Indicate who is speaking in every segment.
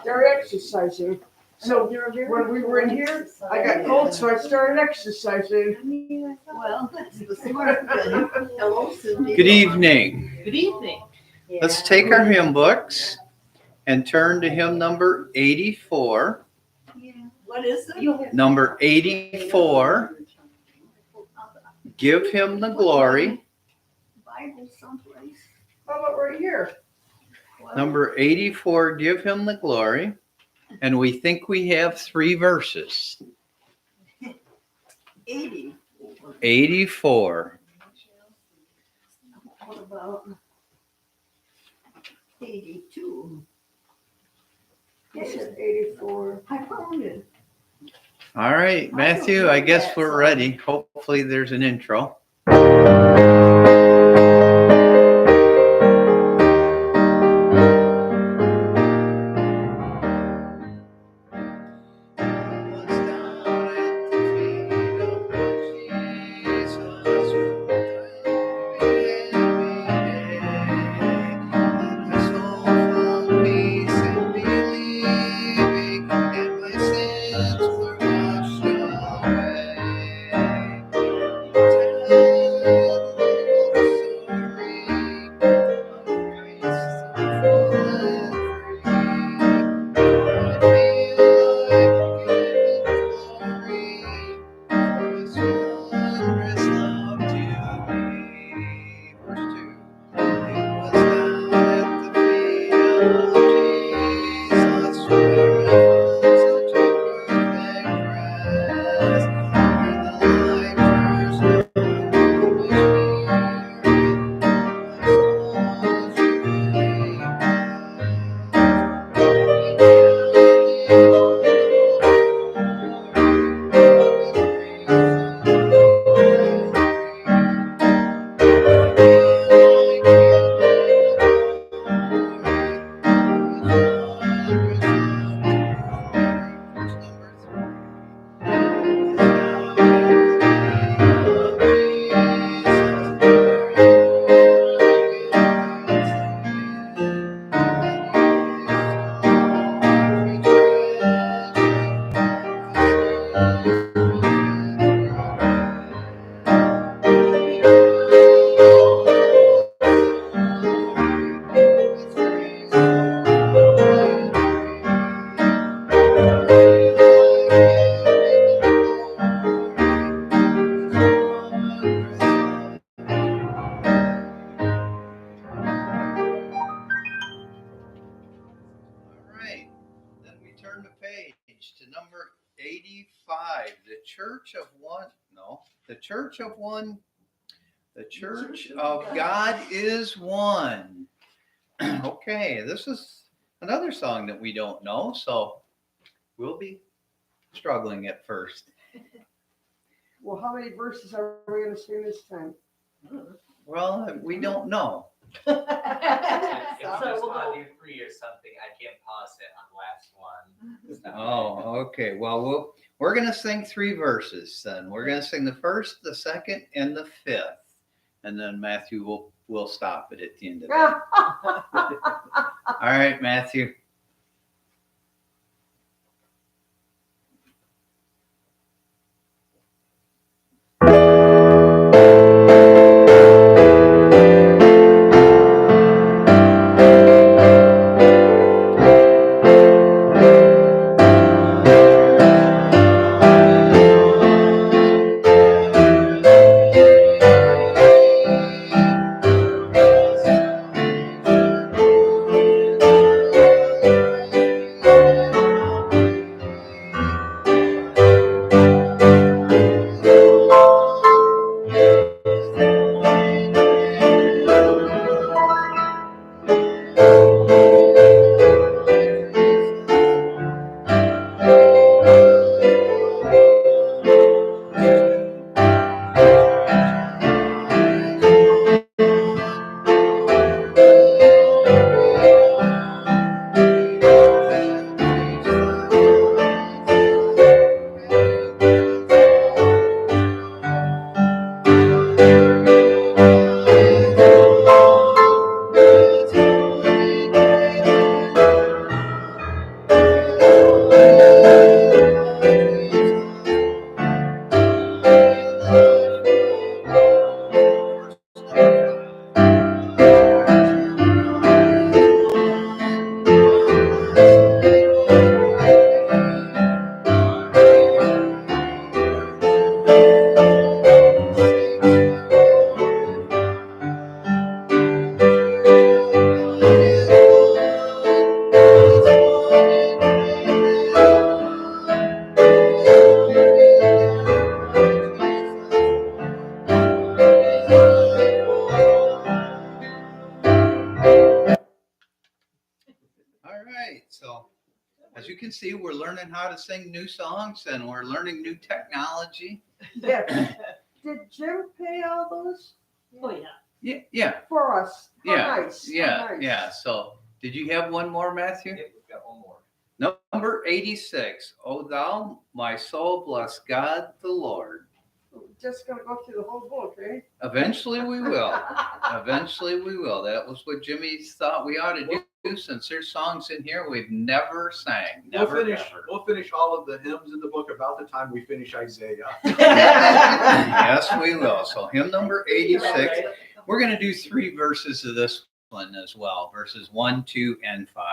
Speaker 1: Start exercising. So when we were in here, I got cold, so I started exercising.
Speaker 2: Well, that's the smart thing. Hello, Cindy.
Speaker 3: Good evening.
Speaker 2: Good evening.
Speaker 3: Let's take our hymn books and turn to hymn number 84.
Speaker 2: What is it?
Speaker 3: Number 84. Give him the glory.
Speaker 2: Bible someplace.
Speaker 1: How about right here?
Speaker 3: Number 84, give him the glory. And we think we have 3 verses.
Speaker 2: 80.
Speaker 3: 84.
Speaker 2: What about 82?
Speaker 1: He said 84.
Speaker 2: I found it.
Speaker 3: All right, Matthew, I guess we're ready. Hopefully there's an intro. The Church of God is one. Okay, this is another song that we don't know, so we'll be struggling at first.
Speaker 1: Well, how many verses are we going to sing this time?
Speaker 3: Well, we don't know.
Speaker 4: If you just want to do 3 or something, I can pause it on the last one.
Speaker 3: Oh, okay. Well, we're going to sing 3 verses then. We're going to sing the first, the second, and the 5th. And then Matthew will stop it at the end of that. All right, Matthew. can see, we're learning how to sing new songs and we're learning new technology.
Speaker 1: Yeah. Did Jim pay all those
Speaker 2: Oh, yeah.
Speaker 3: Yeah, yeah,
Speaker 1: for us? How
Speaker 3: Yeah,
Speaker 1: nice. How
Speaker 3: yeah,
Speaker 1: nice.
Speaker 3: yeah. So, did you have one more, Matthew?
Speaker 4: Yep, we've got one more.
Speaker 3: Number 86. O thou, my soul, bless God the Lord.
Speaker 1: We're just gonna go through the whole book, eh?
Speaker 3: Eventually we will. Eventually we will. That was what Jimmy thought we ought to do, since there's songs in here we've never sang. Never, ever.
Speaker 5: We'll finish all of the hymns in the book about the time we finish Isaiah.
Speaker 3: Yes, we will. So hymn number 86. We're going to do 3 verses of this one as well, verses 1, 2, and 5.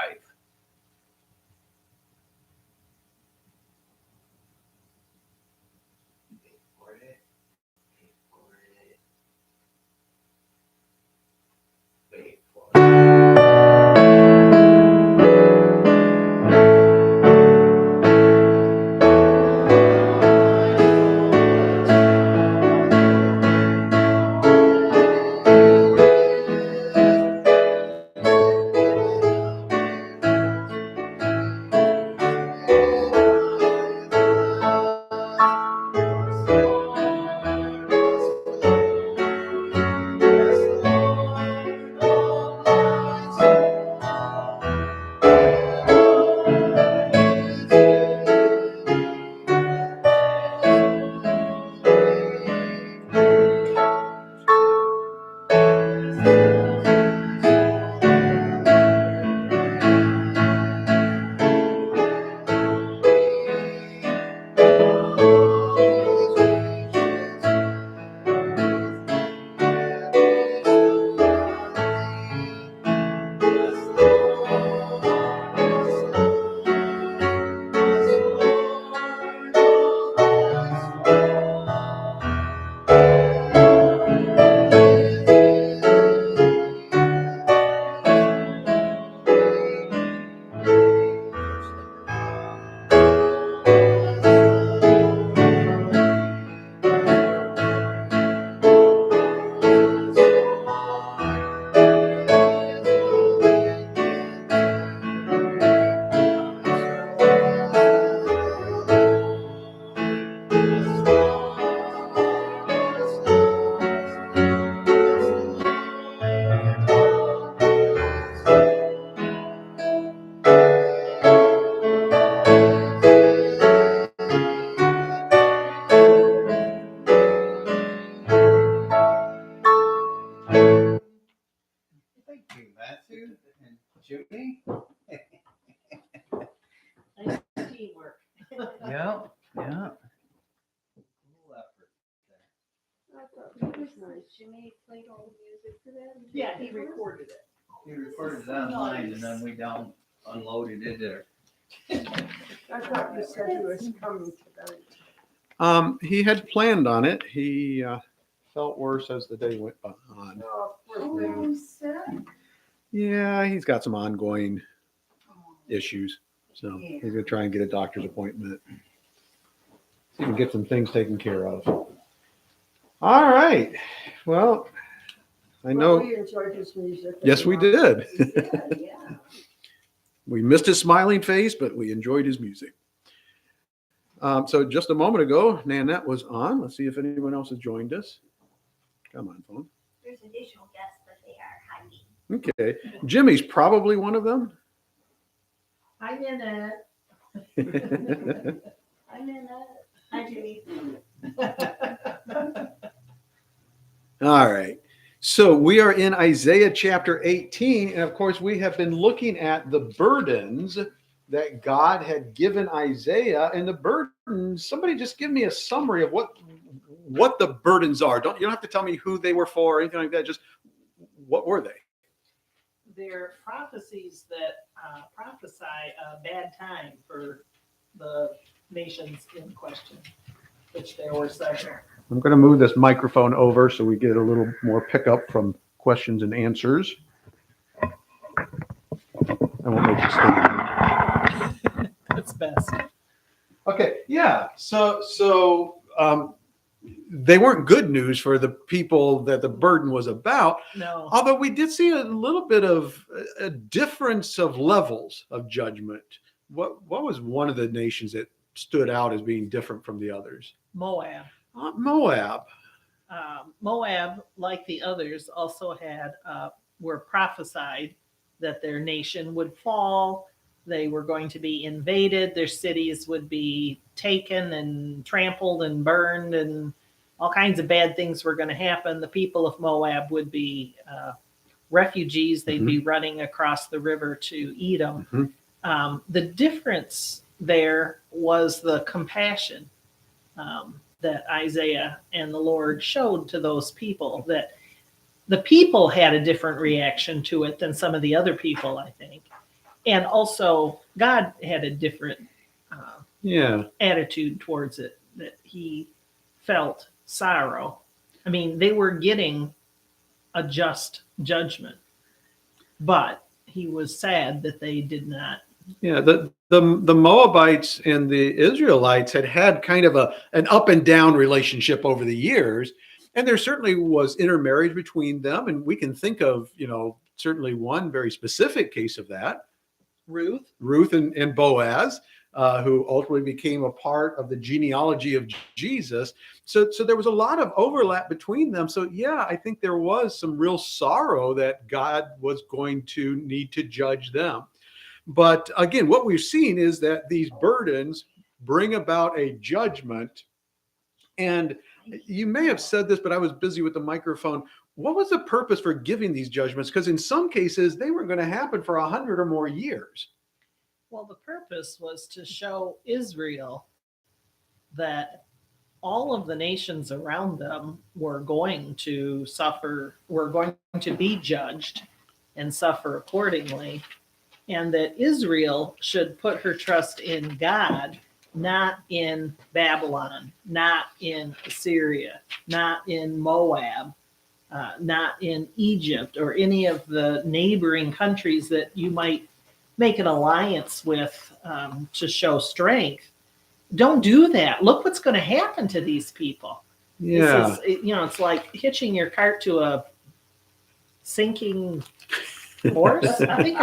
Speaker 3: Thank you, Matthew and Judy.
Speaker 2: Nice teamwork.
Speaker 3: Yeah, yeah. Little effort there.
Speaker 1: I thought that was nice.
Speaker 2: Jimmy played all the music for that?
Speaker 6: Yeah, he recorded it.
Speaker 3: He recorded it online and then we unloaded it there.
Speaker 1: I thought you said he was coming tonight.
Speaker 5: He had planned on it. He felt worse as the day went on.
Speaker 1: Oh, poor thing.
Speaker 5: Yeah, he's got some ongoing issues. So he's going to try and get a doctor's appointment. So he can get some things taken care of. All right. Well, I know.
Speaker 1: We enjoyed his music.
Speaker 5: Yes, we did.
Speaker 2: Yeah.
Speaker 5: We missed his smiling face, but we enjoyed his music. So just a moment ago, Nanette was on. Let's see if anyone else has joined us. Come on, phone.
Speaker 7: There's additional guests, but they are hiding.
Speaker 5: Okay. Jimmy's probably one of them.
Speaker 6: I'm in it.
Speaker 2: I'm in that.
Speaker 7: Hi, Judy.
Speaker 5: All right. So we are in Isaiah chapter 18. And of course, we have been looking at the burdens that God had given Isaiah. And the burdens, somebody just give me a summary of what the burdens are. You don't have to tell me who they were for or anything like that. Just what were they?
Speaker 6: They're prophecies that prophesy a bad time for the nations in question, which there were several.
Speaker 5: I'm going to move this microphone over so we get a little more pickup from questions and answers. I won't make you stand.
Speaker 6: That's best.
Speaker 5: Okay, yeah. So they weren't good news for the people that the burden was about.
Speaker 6: No.
Speaker 5: Although we did see a little bit of a difference of levels of judgment what was one of the nations that stood out as being different from the others?
Speaker 6: Moab.
Speaker 5: Moab.
Speaker 6: Moab, like the others, also were prophesied that their nation would fall. They were going to be invaded. Their cities would be taken and trampled and burned, and all kinds of bad things were going to happen. The people of Moab would be refugees. They'd be running across the river to Edom. The difference there was the compassion that Isaiah and the Lord showed to those people, that the people had a different reaction to it than some of the other people, I think. And also God had a different attitude towards it, that he felt sorrow. I mean, they were getting a just judgment, but he was sad that they did not.
Speaker 5: Yeah, the Moabites and the Israelites had kind of an up and down relationship over the years, and there certainly was intermarriage between them, and we can think of, certainly one very specific case of that, Ruth and Boaz, who ultimately became a part of the genealogy of Jesus. So there was a lot of overlap between them. So yeah, I think there was some real sorrow that God was going to need to judge them. But again, what we've seen is that these burdens bring about a judgment. And you may have said this, but I was busy with the microphone. What was the purpose for giving these judgments? Because in some cases, they were going to happen for 100 or more years.
Speaker 6: Well, the purpose was to show Israel that all of the nations around them were going to suffer, were going to be judged and suffer accordingly, and that Israel should put her trust in God, not in Babylon, not in Assyria, not in Moab, not in Egypt or any of the neighboring countries that you might make an alliance with to show strength. Don't do that. Look what's going to happen to these people.
Speaker 5: Yeah.
Speaker 6: It's like hitching your cart to a sinking horse. I think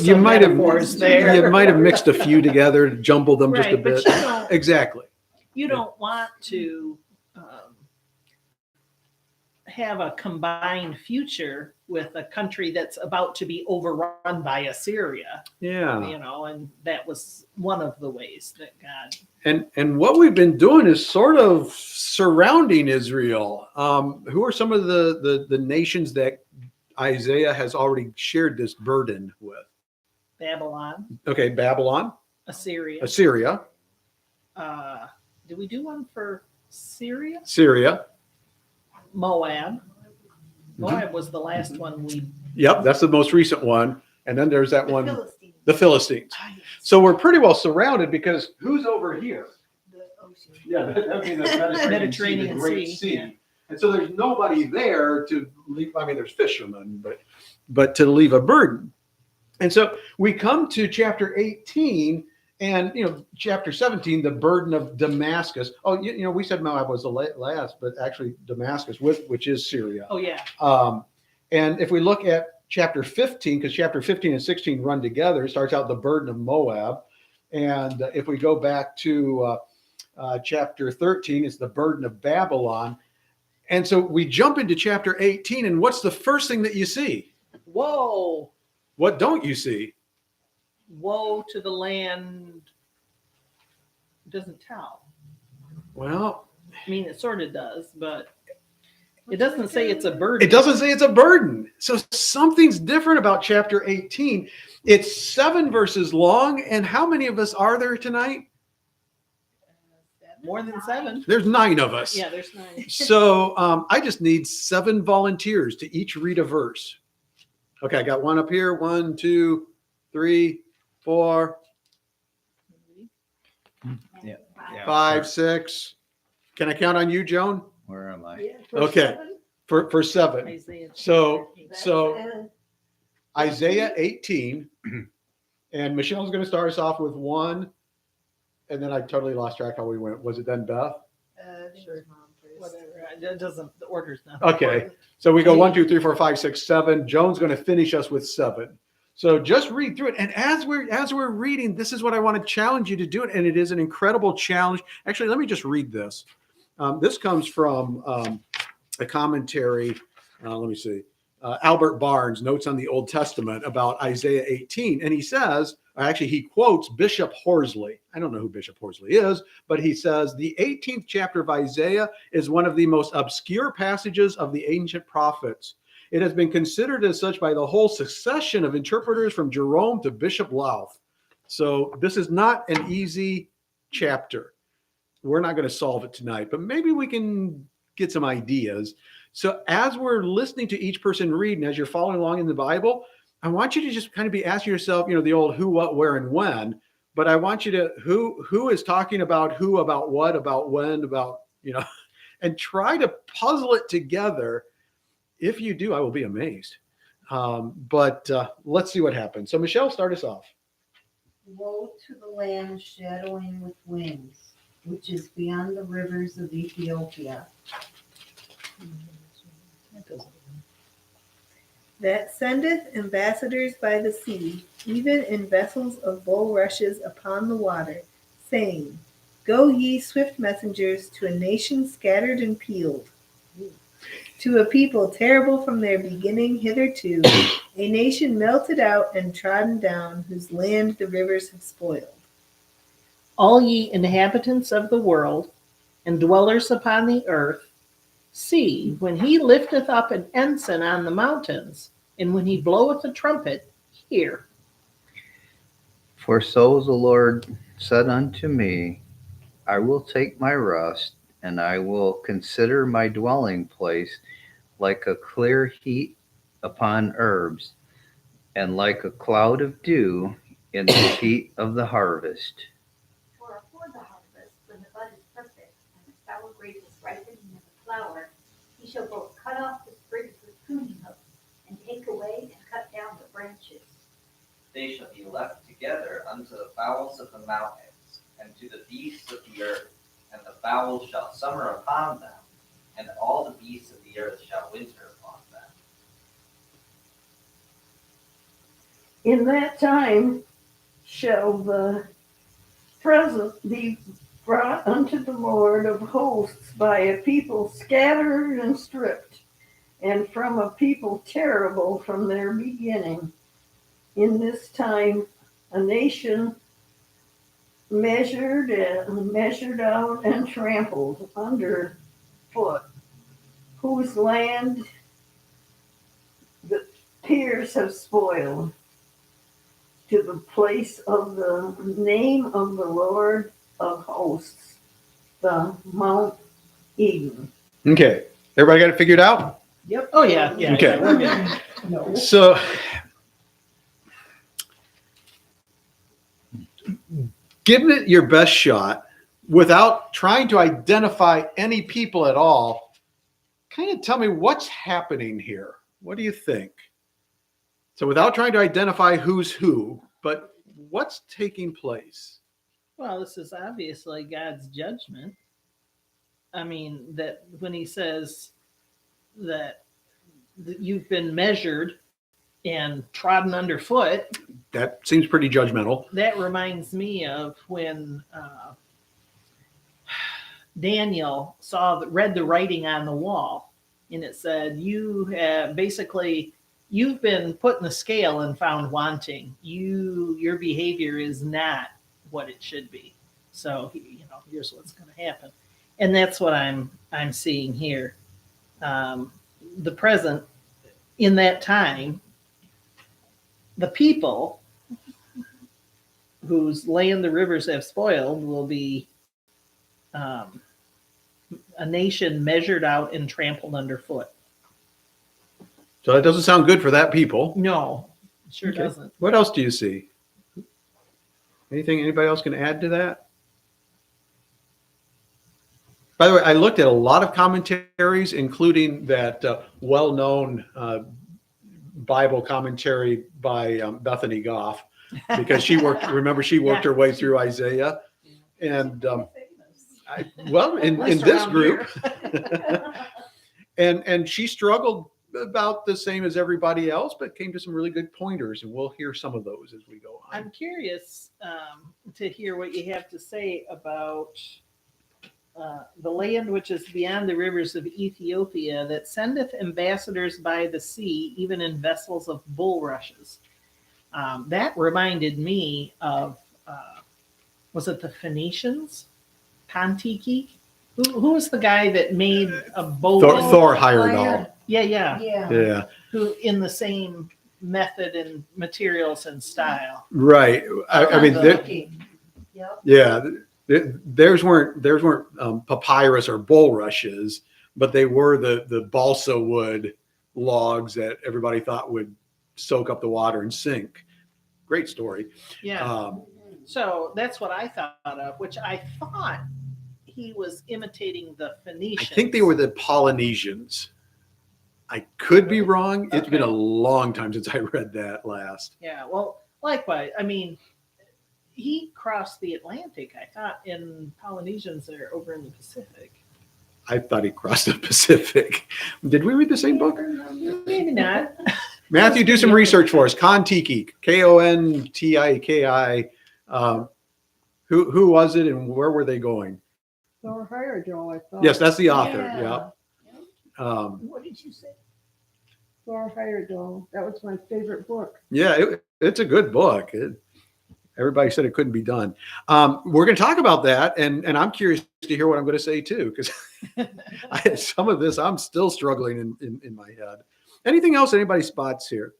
Speaker 5: you might have mixed a few together, jumbled them just a bit. Exactly.
Speaker 6: You don't want to have a combined future with a country that's about to be overrun by Assyria.
Speaker 5: Yeah.
Speaker 6: And that was one of the ways that God.
Speaker 5: And what we've been doing is sort of surrounding Israel. Who are some of the nations that Isaiah has already shared this burden with?
Speaker 6: Babylon.
Speaker 5: Okay, Babylon.
Speaker 6: Assyria. Did we do one for Syria?
Speaker 5: Syria.
Speaker 6: Moab. Moab was the last one we.
Speaker 5: Yep, that's the most recent one. And then there's that one,
Speaker 7: Philistines.
Speaker 5: the Philistines. So we're pretty well surrounded because who's over here?
Speaker 7: The ocean.
Speaker 5: Yeah, that would be the Mediterranean
Speaker 6: Mediterranean
Speaker 5: Sea, the Great
Speaker 6: Sea,
Speaker 5: Sea.
Speaker 6: yeah.
Speaker 5: And so there's nobody there to leave. I mean, there's fishermen, but to leave a burden. And so we come to chapter 18 and, chapter 17, the burden of Damascus. Oh, we said Moab was the last, but actually Damascus, which is Syria.
Speaker 6: Oh, yeah.
Speaker 5: And if we look at chapter 15, because chapter 15 and 16 run together, it starts out the burden of Moab. And if we go back to chapter 13, it's the burden of Babylon. And so we jump into chapter 18, and what's the first thing that you see?
Speaker 6: Whoa.
Speaker 5: What don't you see?
Speaker 6: Woe to the land. It doesn't tell.
Speaker 5: Well,
Speaker 6: I mean, it sort of does, but it doesn't say it's a burden.
Speaker 5: it doesn't say it's a burden. So something's different about chapter 18. It's 7 verses long. And how many of us are there tonight?
Speaker 6: More than 7.
Speaker 5: There's 9 of us.
Speaker 6: Yeah, there's 9.
Speaker 5: So I just need 7 volunteers to each read a verse. Okay, I got one up here. 1, 2, 3, 4,
Speaker 3: Yeah.
Speaker 5: 5, 6. Can I count on you, Joan?
Speaker 3: Where am I?
Speaker 6: Yeah,
Speaker 5: Okay. For 7.
Speaker 6: Isaiah
Speaker 5: So
Speaker 6: 13.
Speaker 5: Isaiah 18, and Michelle's going to start us off with 1, and then I totally lost track how we went. Was it then Beth?
Speaker 6: Sure. Whatever. It doesn't. The order's not.
Speaker 5: Okay.
Speaker 6: important.
Speaker 5: So we go 1, 2, 3, 4, 5, 6, 7. Joan's going to finish us with 7. So just read through it. And as we're reading, this is what I want to challenge you to do it. And it is an incredible challenge. Actually, let me just read this. This comes from a commentary. Let me see. Albert Barnes, Notes on the Old Testament, about Isaiah 18. And he says, actually, he quotes Bishop Horsley. I don't know who Bishop Horsley is, but he says, the 18th chapter of Isaiah is one of the most obscure passages of the ancient prophets. It has been considered as such by the whole succession of interpreters from Jerome to Bishop Louth. So this is not an easy chapter. We're not going to solve it tonight, but maybe we can get some ideas. So as we're listening to each person read, and as you're following along in the Bible, I want you to just kind of be asking yourself, the old who, what, where, and when. But I want you to, who is talking about who, about what, about when, about, and try to puzzle it together. If you do, I will be amazed. But let's see what happens. So Michelle, start us off.
Speaker 8: Woe to the land shadowing with wings, which is beyond the rivers of Ethiopia. That sendeth ambassadors by the sea, even in vessels of bulrushes upon the water, saying, Go ye swift messengers to a nation scattered and peeled, to a people terrible from their beginning hitherto, a nation melted out and trodden down, whose land the rivers have spoiled.
Speaker 6: All ye inhabitants of the world, and dwellers upon the earth, see, when he lifteth up an ensign on the mountains, and when he bloweth a trumpet, hear.
Speaker 3: For so the Lord said unto me, I will take my rest, and I will consider my dwelling place like a clear heat upon herbs, and like a cloud of dew in the heat of the harvest.
Speaker 7: For afore the harvest, when the bud is perfect, and the sour grape is ripening in the flower, he shall both cut off the sprigs with pruning hooks, and take away and cut down the branches.
Speaker 4: They shall be left together unto the fowls of the mountains, and to the beasts of the earth, and the fowls shall summer upon them, and all the beasts of the earth shall winter upon them.
Speaker 1: In that time shall the present be brought unto the Lord of hosts by a people scattered and stripped, and from a people terrible from their beginning. In this time a nation measured out and trampled under foot, whose land the tears have spoiled, to the place of the name of the Lord of hosts, the Mount Eden.
Speaker 5: Okay. Everybody got it figured out?
Speaker 6: Yep. Oh, yeah.
Speaker 5: Okay.
Speaker 6: We're good.
Speaker 1: No.
Speaker 5: So give it your best shot without trying to identify any people at all. Kind of tell me what's happening here. What do you think? So without trying to identify who's who, but what's taking place?
Speaker 6: Well, this is obviously God's judgment. I mean, that when he says that you've been measured and trodden underfoot,
Speaker 5: That seems pretty judgmental.
Speaker 6: that reminds me of when Daniel read the writing on the wall, and it said, you have basically, you've been put in the scale and found wanting. Your behavior is not what it should be. So, here's what's going to happen. And that's what I'm seeing here. The present, in that time, the people whose land the rivers have spoiled will be a nation measured out and trampled underfoot.
Speaker 5: So that doesn't sound good for that people.
Speaker 6: No, it sure
Speaker 5: Okay.
Speaker 6: doesn't.
Speaker 5: What else do you see? Anything anybody else can add to that? By the way, I looked at a lot of commentaries, including that well-known Bible commentary by Bethany Goff, because she worked her way through Isaiah. And in
Speaker 6: At least
Speaker 5: this
Speaker 6: around
Speaker 5: group, and she struggled about the same as everybody else, but came to some really good pointers, and we'll hear some of those as we go on.
Speaker 6: I'm curious to hear what you have to say about the land which is beyond the rivers of Ethiopia, that sendeth ambassadors by the sea, even in vessels of bulrushes. That reminded me of, was it the Phoenicians? Kontiki? Who was the guy that made a boat?
Speaker 5: Thor Heyerdahl.
Speaker 6: Yeah.
Speaker 5: Yeah.
Speaker 6: Who in the same method and materials and style.
Speaker 5: Right. I mean,
Speaker 7: Yep.
Speaker 5: yeah, theirs weren't papyrus or bulrushes, but they were the balsa wood logs that everybody thought would soak up the water and sink. Great story.
Speaker 6: Yeah. So that's what I thought of, which I thought he was imitating the
Speaker 5: I
Speaker 6: Phoenicians.
Speaker 5: think they were the Polynesians. I could be wrong. It's been a
Speaker 6: Okay.
Speaker 5: long time since I read that last.
Speaker 6: Yeah. Well, likewise, I mean, he crossed the Atlantic. I thought in Polynesians are over in the Pacific.
Speaker 5: I thought he crossed the Pacific. Did we read the same book?
Speaker 6: Maybe not.
Speaker 5: Matthew, do some research for us. Kontiki, Kontiki. Who was it, and where were they going?
Speaker 1: Thor Heyerdahl, I thought.
Speaker 5: Yes, that's the author.
Speaker 6: Yeah.
Speaker 5: Yeah.
Speaker 6: What did you say?
Speaker 1: Thor Heyerdahl. That was my favorite book.
Speaker 5: Yeah, it's a good book. Everybody said it couldn't be done. We're going to talk about that, and I'm curious to hear what I'm going to say too, because some of this I'm still struggling in my head. Anything else anybody spots here?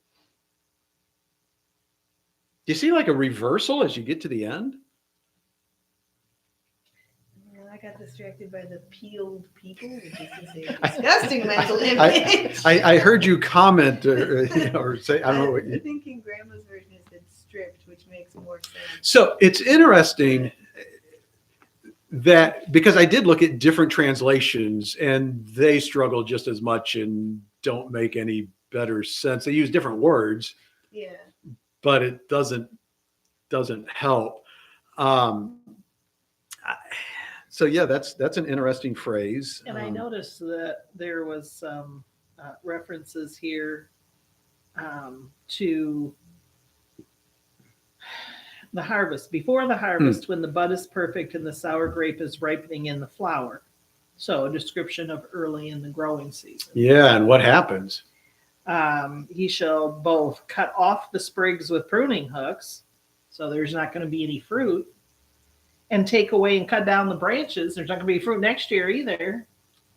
Speaker 5: Do you see like a reversal as you get to the end?
Speaker 8: I got distracted by the peeled people, which is a disgusting mental image.
Speaker 5: I heard you comment or say, I don't know what
Speaker 8: I'm
Speaker 5: you.
Speaker 8: thinking Grandma's version is said stripped, which makes more sense.
Speaker 5: So it's interesting that, because I did look at different translations and they struggle just as much and don't make any better sense. They use different words,
Speaker 8: Yeah.
Speaker 5: but it doesn't help. So yeah, that's an interesting phrase.
Speaker 6: And I noticed that there was some references here to the harvest. Before the harvest, when the bud is perfect and the sour grape is ripening in the flower. So a description of early in the growing season.
Speaker 5: Yeah, and what happens?
Speaker 6: He shall both cut off the sprigs with pruning hooks, so there's not going to be any fruit, and take away and cut down the branches. There's not going to be fruit next year either.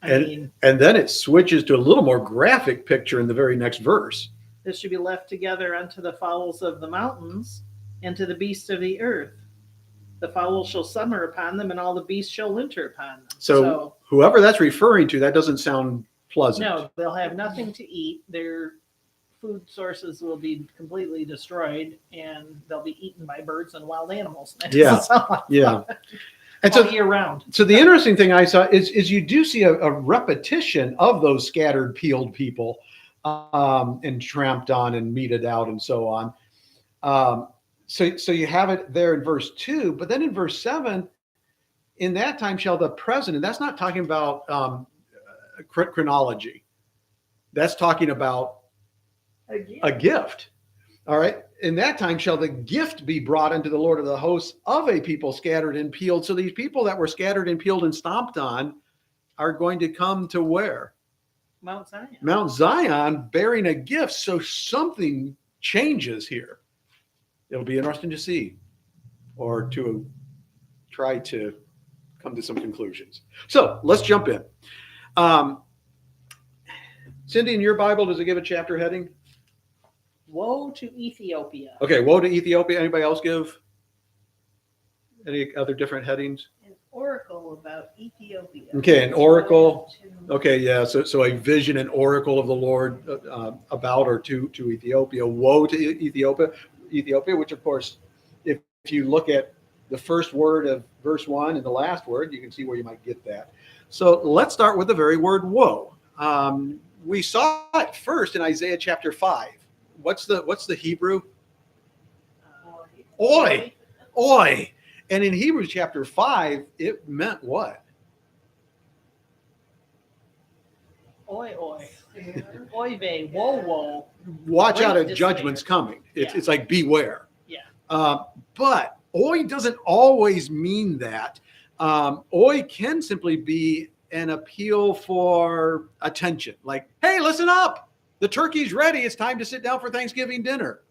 Speaker 6: I mean,
Speaker 5: And then it switches to a little more graphic picture in the very next verse.
Speaker 6: this should be left together unto the fowls of the mountains and to the beasts of the earth. The fowls shall summer upon them, and all the beasts shall winter upon them.
Speaker 5: So whoever that's referring to, that doesn't sound pleasant.
Speaker 6: No, they'll have nothing to eat. Their food sources will be completely destroyed, and they'll be eaten by birds and wild animals. That doesn't
Speaker 5: Yeah.
Speaker 6: sound like
Speaker 5: Yeah.
Speaker 6: fun.
Speaker 5: And
Speaker 6: All
Speaker 5: so,
Speaker 6: year round.
Speaker 5: so the interesting thing I saw is you do see a repetition of those scattered, peeled people and tramped on and meted out and so on. So you have it there in verse 2, but then in verse 7, in that time shall the present, and that's not talking about chronology. That's talking about a gift. All right. In that time shall the gift be brought unto the Lord of the hosts of a people scattered and peeled. So these people that were scattered and peeled and stomped on are going to come to where?
Speaker 6: Mount Zion.
Speaker 5: Mount Zion, bearing a gift. So something changes here. It'll be interesting to see, or to try to come to some conclusions. So let's jump in. Cindy, in your Bible, does it give a chapter heading?
Speaker 6: Woe to Ethiopia.
Speaker 5: Okay, woe to Ethiopia. Anybody else give any other different headings?
Speaker 8: An oracle about Ethiopia.
Speaker 5: Okay, an oracle. Okay, yeah. So a vision, an oracle of the Lord about or to Ethiopia. Woe to Ethiopia, which of course, if you look at the first word of verse 1 and the last word, you can see where you might get that. So let's start with the very word woe. We saw it first in Isaiah chapter 5. What's the Hebrew? Oi. Oi. And in Hebrews chapter 5, it meant what?
Speaker 6: Oi, oi. Oy vey, whoa, whoa.
Speaker 5: Watch out, a
Speaker 6: Great
Speaker 5: judgment's
Speaker 6: despair.
Speaker 5: coming. It's,
Speaker 6: Yeah.
Speaker 5: it's like beware.
Speaker 6: Yeah.
Speaker 5: But oi doesn't always mean that. Oi can simply be an appeal for attention. Like, hey, listen up. The turkey's ready. It's time to sit down for Thanksgiving dinner.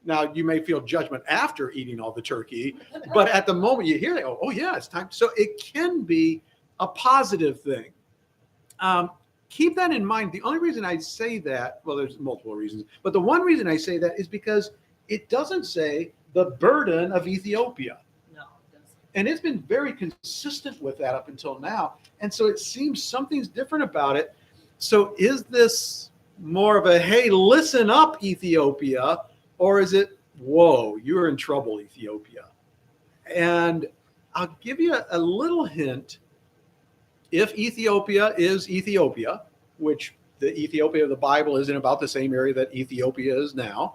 Speaker 5: Now, you may feel judgment after eating all the turkey, but at the moment you hear it, oh yeah, it's time. So it can be a positive thing. Keep that in mind. The only reason I say that, well, there's multiple reasons, but the one reason I say that is because it doesn't say the burden of Ethiopia.
Speaker 6: No, it doesn't.
Speaker 5: And it's been very consistent with that up until now. And so it seems something's different about it. So is this more of a, hey, listen up, Ethiopia? Or is it, whoa, you're in trouble, Ethiopia? And I'll give you a little hint. If Ethiopia is Ethiopia, which the Ethiopia of the Bible is in about the same area that Ethiopia is now,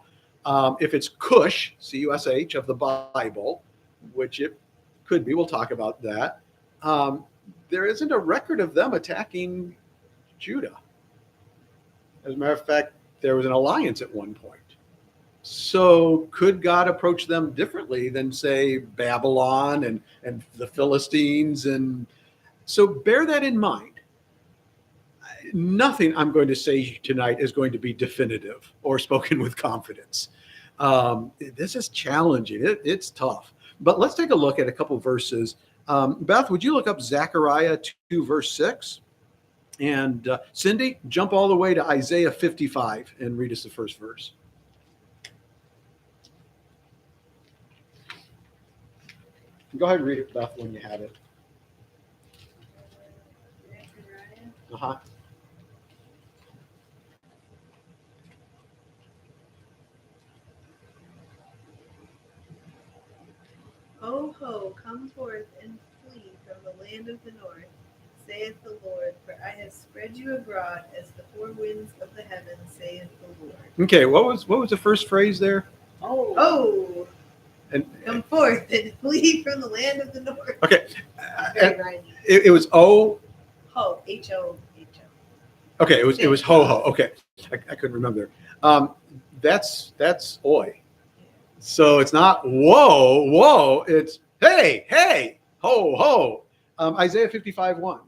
Speaker 5: if it's Cush, C-U-S-H, of the Bible, which it could be, we'll talk about that, there isn't a record of them attacking Judah. As a matter of fact, there was an alliance at one point. So could God approach them differently than, say, Babylon and the Philistines? And so bear that in mind. Nothing I'm going to say tonight is going to be definitive or spoken with confidence. This is challenging. It's tough. But let's take a look at a couple verses. Beth, would you look up Zechariah 2, verse 6? And Cindy, jump all the way to Isaiah 55 and read us the first verse. Go ahead and read it, Beth, when you have it. Uh-huh.
Speaker 8: Oh ho, come forth and flee from the land of the north, saith the Lord, for I have spread you abroad as the four winds of the heaven, saith the Lord.
Speaker 5: Okay, what was the first phrase there?
Speaker 6: Oh.
Speaker 8: Oh,
Speaker 5: And
Speaker 8: come forth and flee from the land of the north.
Speaker 5: okay,
Speaker 8: Very rhymey.
Speaker 5: it was O.
Speaker 8: Ho, H-O.
Speaker 5: Okay, it was ho ho. Okay, I couldn't remember. That's oi. So it's not whoa. It's hey ho ho. Isaiah 55:1.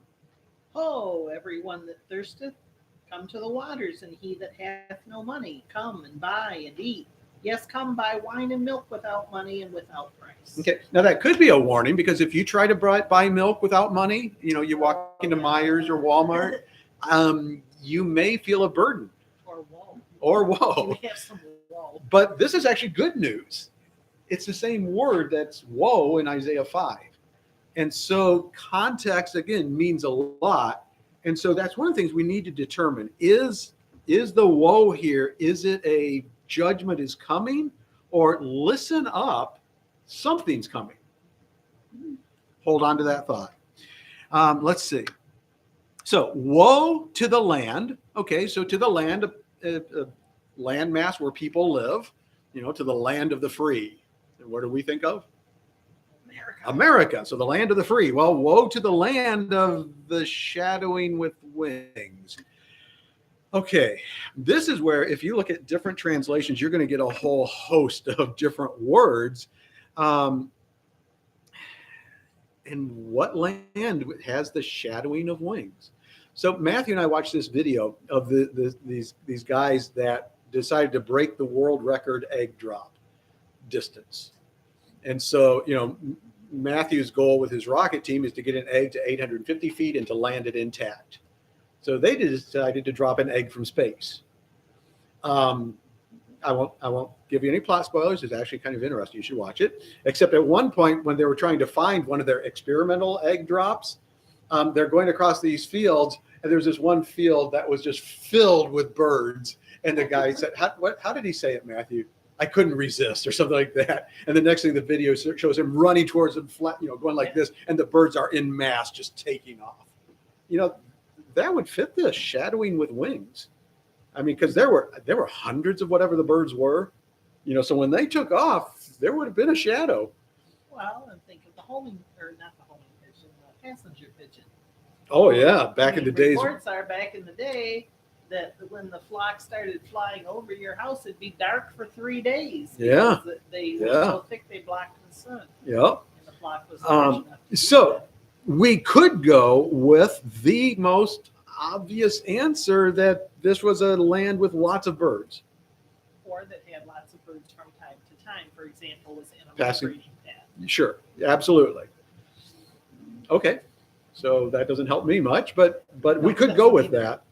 Speaker 6: Ho, everyone that thirsteth, come to the waters, and he that hath no money, come and buy and eat. Yes, come buy wine and milk without money and without price.
Speaker 5: Okay, now that could be a warning, because if you try to buy milk without money, you walk into Myers or Walmart, you may feel a burden
Speaker 6: Or woe.
Speaker 5: or whoa.
Speaker 6: You have some woe.
Speaker 5: But this is actually good news. It's the same word that's woe in Isaiah 5. And so context, again, means a lot. And so that's one of the things we need to determine. Is the woe here, is it a judgment is coming, or listen up, something's coming? Hold on to that thought. Let's see. So woe to the land. Okay, so to the land, landmass where people live, to the land of the free. And what do we think of? America. So the land of the free. Well, woe to the land of the shadowing with wings. Okay, this is where if you look at different translations, you're going to get a whole host of different words. And what land has the shadowing of wings? So Matthew and I watched this video of these guys that decided to break the world record egg drop distance. And so, Matthew's goal with his rocket team is to get an egg to 850 feet and to land it intact. So they decided to drop an egg from space. I won't give you any plot spoilers. It's actually kind of interesting. You should watch it. Except at one point when they were trying to find one of their experimental egg drops, they're going across these fields, and there's this one field that was just filled with birds. And the guy said, how did he say it, Matthew? I couldn't resist, or something like that. And the next thing, the video shows him running towards them, flat, going like this, and the birds are in mass just taking off. That would fit this shadowing with wings. I mean, because there were hundreds of whatever the birds were, so when they took off, there would have been a shadow.
Speaker 6: Well, and think of the homing, or not the homing pigeon, the passenger pigeon.
Speaker 5: Oh yeah, back in the days.
Speaker 6: Reports are back in the day that when the flock started flying over your house, it'd be dark for 3 days.
Speaker 5: Yeah.
Speaker 6: Because they were
Speaker 5: Yeah.
Speaker 6: so thick they blocked the sun,
Speaker 5: Yep.
Speaker 6: and the flock was large enough to do
Speaker 5: So
Speaker 6: that.
Speaker 5: we could go with the most obvious answer that this was a land with lots of birds.
Speaker 6: Or that had lots of birds from time to time. For example, was in a
Speaker 5: Passing.
Speaker 6: breeding pen.
Speaker 5: Sure, absolutely. Okay, so that doesn't help me much, but we
Speaker 6: No,
Speaker 5: could
Speaker 6: it
Speaker 5: go
Speaker 6: doesn't
Speaker 5: with
Speaker 6: either.
Speaker 5: that.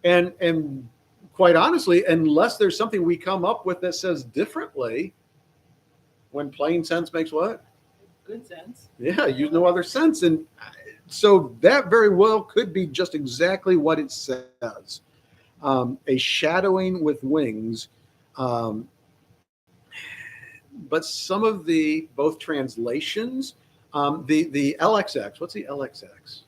Speaker 5: And quite honestly, unless there's something we come up with that says differently, when plain sense makes what?
Speaker 6: Good sense.
Speaker 5: Yeah, use no other sense. And so that very well could be just exactly what it says. A shadowing with wings. But some of the both translations, the LXX, what's the LXX?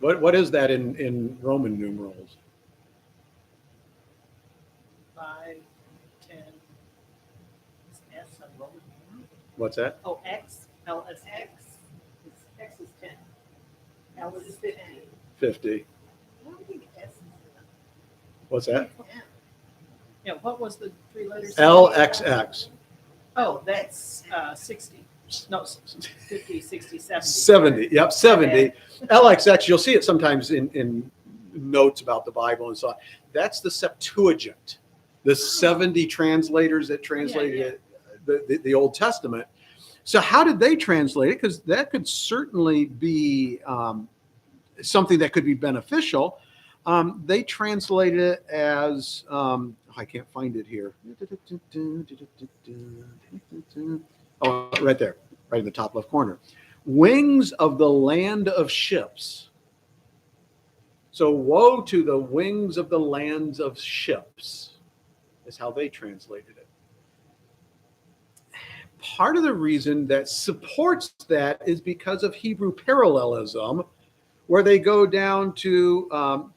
Speaker 5: What is that in Roman numerals?
Speaker 6: 5, 10. Is S a Roman numeral?
Speaker 5: What's that?
Speaker 6: Oh, X, LSX. X is 10. L is 50.
Speaker 5: 50.
Speaker 8: I don't think S is
Speaker 5: What's that?
Speaker 6: Yeah, what was the 3 letters?
Speaker 5: LXX.
Speaker 6: Oh, that's 60. No, 50, 60, 70.
Speaker 5: 70. Yep, 70. LXX, you'll see it sometimes in notes about the Bible and so on. That's the Septuagint, the 70 translators that translated the Old Testament. So how did they translate it? Because that could certainly be something that could be beneficial. They translated it as, I can't find it here. Oh, right there, right in the top left corner. Wings of the land of ships. So woe to the wings of the lands of ships is how they translated it. Part of the reason that supports that is because of Hebrew parallelism, where they go down to,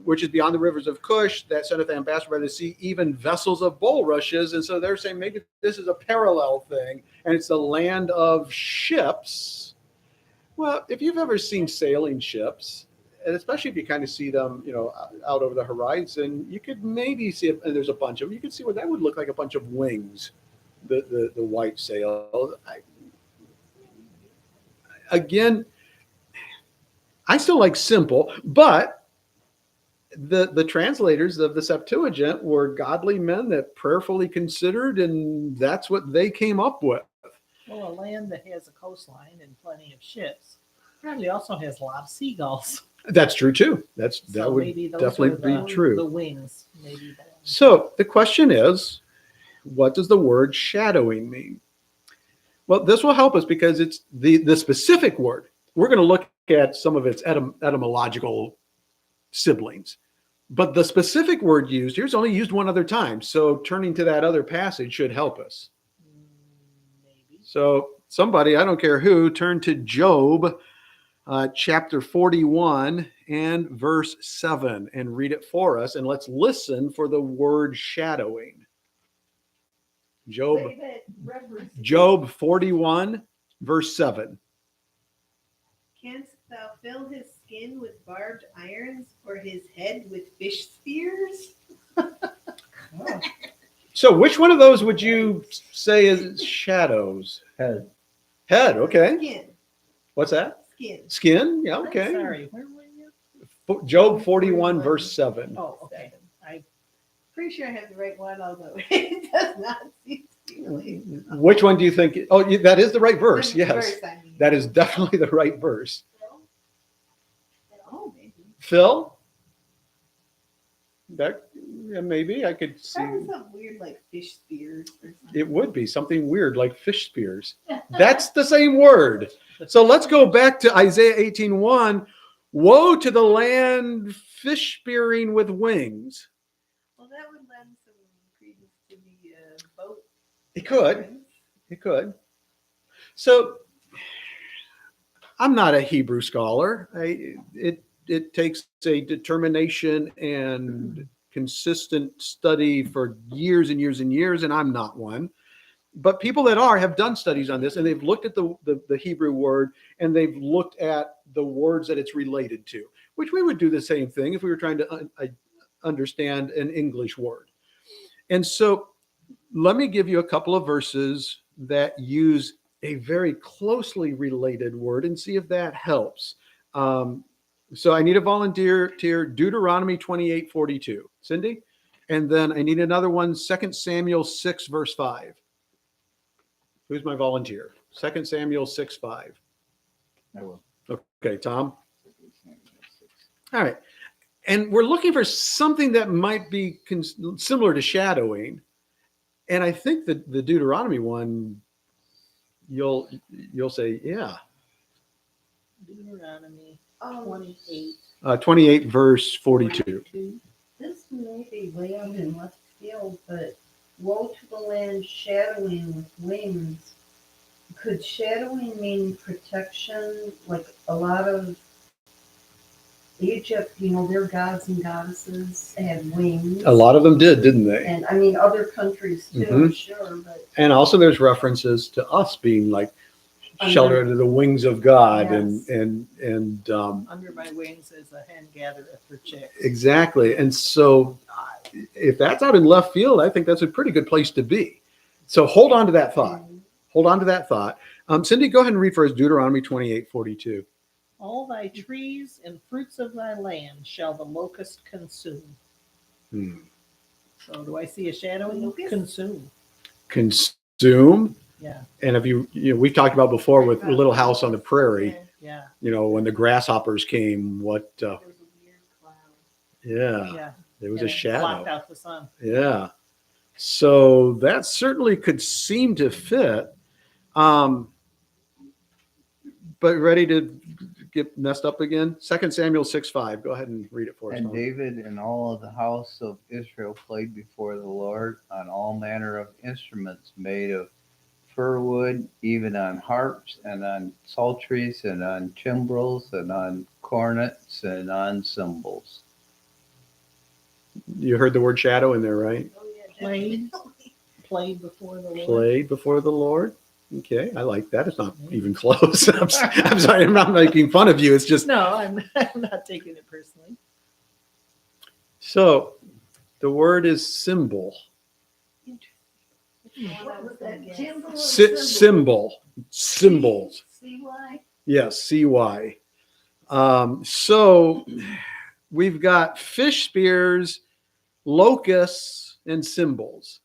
Speaker 5: which is beyond the rivers of Cush, that sendeth ambassador by the sea, even vessels of bulrushes. And so they're saying maybe this is a parallel thing, and it's the land of ships. Well, if you've ever seen sailing ships, and especially if you kind of see them, out over the horizon, you could maybe see it, and there's a bunch of them. You could see what that would look like, a bunch of wings, the white sail. Again, I still like simple, but the translators of the Septuagint were godly men that prayerfully considered, and that's what they came up with.
Speaker 6: Well, a land that has a coastline and plenty of ships probably also has a lot of seagulls.
Speaker 5: That's true too. That
Speaker 6: So
Speaker 5: would
Speaker 6: maybe those
Speaker 5: definitely
Speaker 6: were
Speaker 5: be true.
Speaker 6: The wings, maybe.
Speaker 5: So the question is, what does the word shadowing mean? Well, this will help us because it's the specific word. We're going to look at some of its etymological siblings. But the specific word used here is only used one other time. So turning to that other passage should help us.
Speaker 6: Maybe.
Speaker 5: So somebody, I don't care who, turn to Job chapter 41 and verse 7 and read it for us. And let's listen for the word shadowing. Job 41 verse 7.
Speaker 8: Canst thou fill his skin with barbed irons, or his head with fish spears?
Speaker 5: So which one of those would you say is shadows?
Speaker 3: Head.
Speaker 5: Head, okay.
Speaker 8: Skin.
Speaker 5: What's that?
Speaker 8: Skin.
Speaker 5: Skin, yeah, okay.
Speaker 6: Sorry, where were you?
Speaker 5: Job 41 verse 7.
Speaker 6: Oh, okay. I
Speaker 8: Pretty sure I have the right one, although it does not seem to be really.
Speaker 5: Which one do you think? Oh, that is the right verse.
Speaker 8: The
Speaker 5: Yes,
Speaker 8: verse, I mean.
Speaker 5: that is definitely the right verse.
Speaker 8: Oh, maybe.
Speaker 5: Phil? That maybe I could see.
Speaker 8: Probably something weird like fish spears or something.
Speaker 5: It would be something weird like fish spears. That's the same word. So let's go back to Isaiah 18:1. Woe to the land fish spearing with wings.
Speaker 8: Well, that would lend some credence to the boat.
Speaker 5: It could. It could. So I'm not a Hebrew scholar. It takes a determination and consistent study for years and years and years, and I'm not one. but people that have done studies on this, and they've looked at the Hebrew word, and they've looked at the words that it's related to, which we would do the same thing if we were trying to understand an English word. And so let me give you a couple of verses that use a very closely related word and see if that helps. So I need a volunteer to Deuteronomy 28:42. Cindy? And then I need another one, 2 Samuel 6, verse 5. Who's my volunteer? 2 Samuel 6:5.
Speaker 3: I will.
Speaker 5: Okay, Tom? All right. And we're looking for something that might be similar to shadowing. And I think that the Deuteronomy one, you'll say, yeah.
Speaker 6: Deuteronomy 28.
Speaker 5: 28 verse 42.
Speaker 9: This may be land in left field, but woe to the land shadowing with wings. Could shadowing mean protection? Like a lot of Egypt, their gods and goddesses had wings.
Speaker 5: A lot of them did, didn't they?
Speaker 9: And I mean, other countries too, I'm sure. But
Speaker 5: And also there's references to us being like sheltered under the wings of God.
Speaker 9: Yes.
Speaker 5: and
Speaker 6: Under my wings is a hen gathereth her chicks.
Speaker 5: exactly. And so if that's out in left field, I think that's a pretty good place to be. So hold on to that thought. Hold on to that thought. Cindy, go ahead and read for us Deuteronomy 28:42.
Speaker 6: All thy trees and fruits of thy land shall the locust consume. So do I see a shadowing?
Speaker 7: Locust?
Speaker 6: Consume.
Speaker 5: Consume.
Speaker 6: Yeah.
Speaker 5: And if we've talked about before with Little House on the Prairie,
Speaker 6: Yeah.
Speaker 5: when the grasshoppers came, what,
Speaker 9: there was a weird cloud.
Speaker 5: yeah,
Speaker 6: Yeah.
Speaker 5: there was
Speaker 6: And
Speaker 5: a
Speaker 6: it
Speaker 5: shadow.
Speaker 6: blocked out the sun.
Speaker 5: Yeah. So that certainly could seem to fit. But ready to get messed up again? 2 Samuel 6:5. Go ahead and read it for us.
Speaker 10: And
Speaker 5: Tom.
Speaker 10: David and all of the house of Israel played before the Lord on all manner of instruments made of fir wood, even on harps and on psalteries and on timbrels and on cornets and on cymbals.
Speaker 5: You heard the word shadow in there, right?
Speaker 9: Oh, yeah,
Speaker 6: Played.
Speaker 9: definitely.
Speaker 6: Played before the Lord.
Speaker 5: Played before the Lord. Okay, I like that. It's not even close. I'm sorry, I'm not making fun of you. It's just
Speaker 6: No, I'm not taking it personally.
Speaker 5: so the word is symbol.
Speaker 1: What was that? Jimbo or
Speaker 5: Symbol. Symbols.
Speaker 1: CY?
Speaker 5: Yes, CY. So we've got fish spears, locusts, and symbols.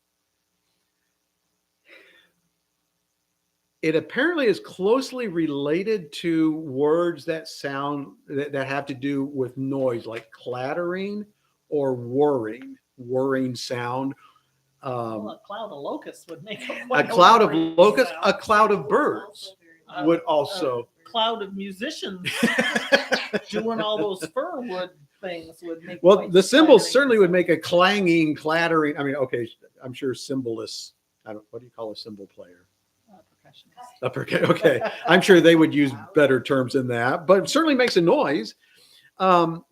Speaker 5: It apparently is closely related to words that sound that have to do with noise, like clattering or whirring sound.
Speaker 6: Well, a cloud of locusts would make
Speaker 5: A cloud of
Speaker 6: whirring
Speaker 5: locusts,
Speaker 6: sound.
Speaker 5: a cloud of birds would also.
Speaker 6: Cloud of musicians doing all those fir wood things would make.
Speaker 5: Well,
Speaker 6: quite
Speaker 5: the symbols
Speaker 6: clattering
Speaker 5: certainly would
Speaker 6: sound.
Speaker 5: make a clanging, clattering. I mean, okay, I'm sure cymbalists. What do you call a cymbal player?
Speaker 6: Percussionist.
Speaker 5: Okay, I'm sure they would use better terms than that, but it certainly makes a noise. And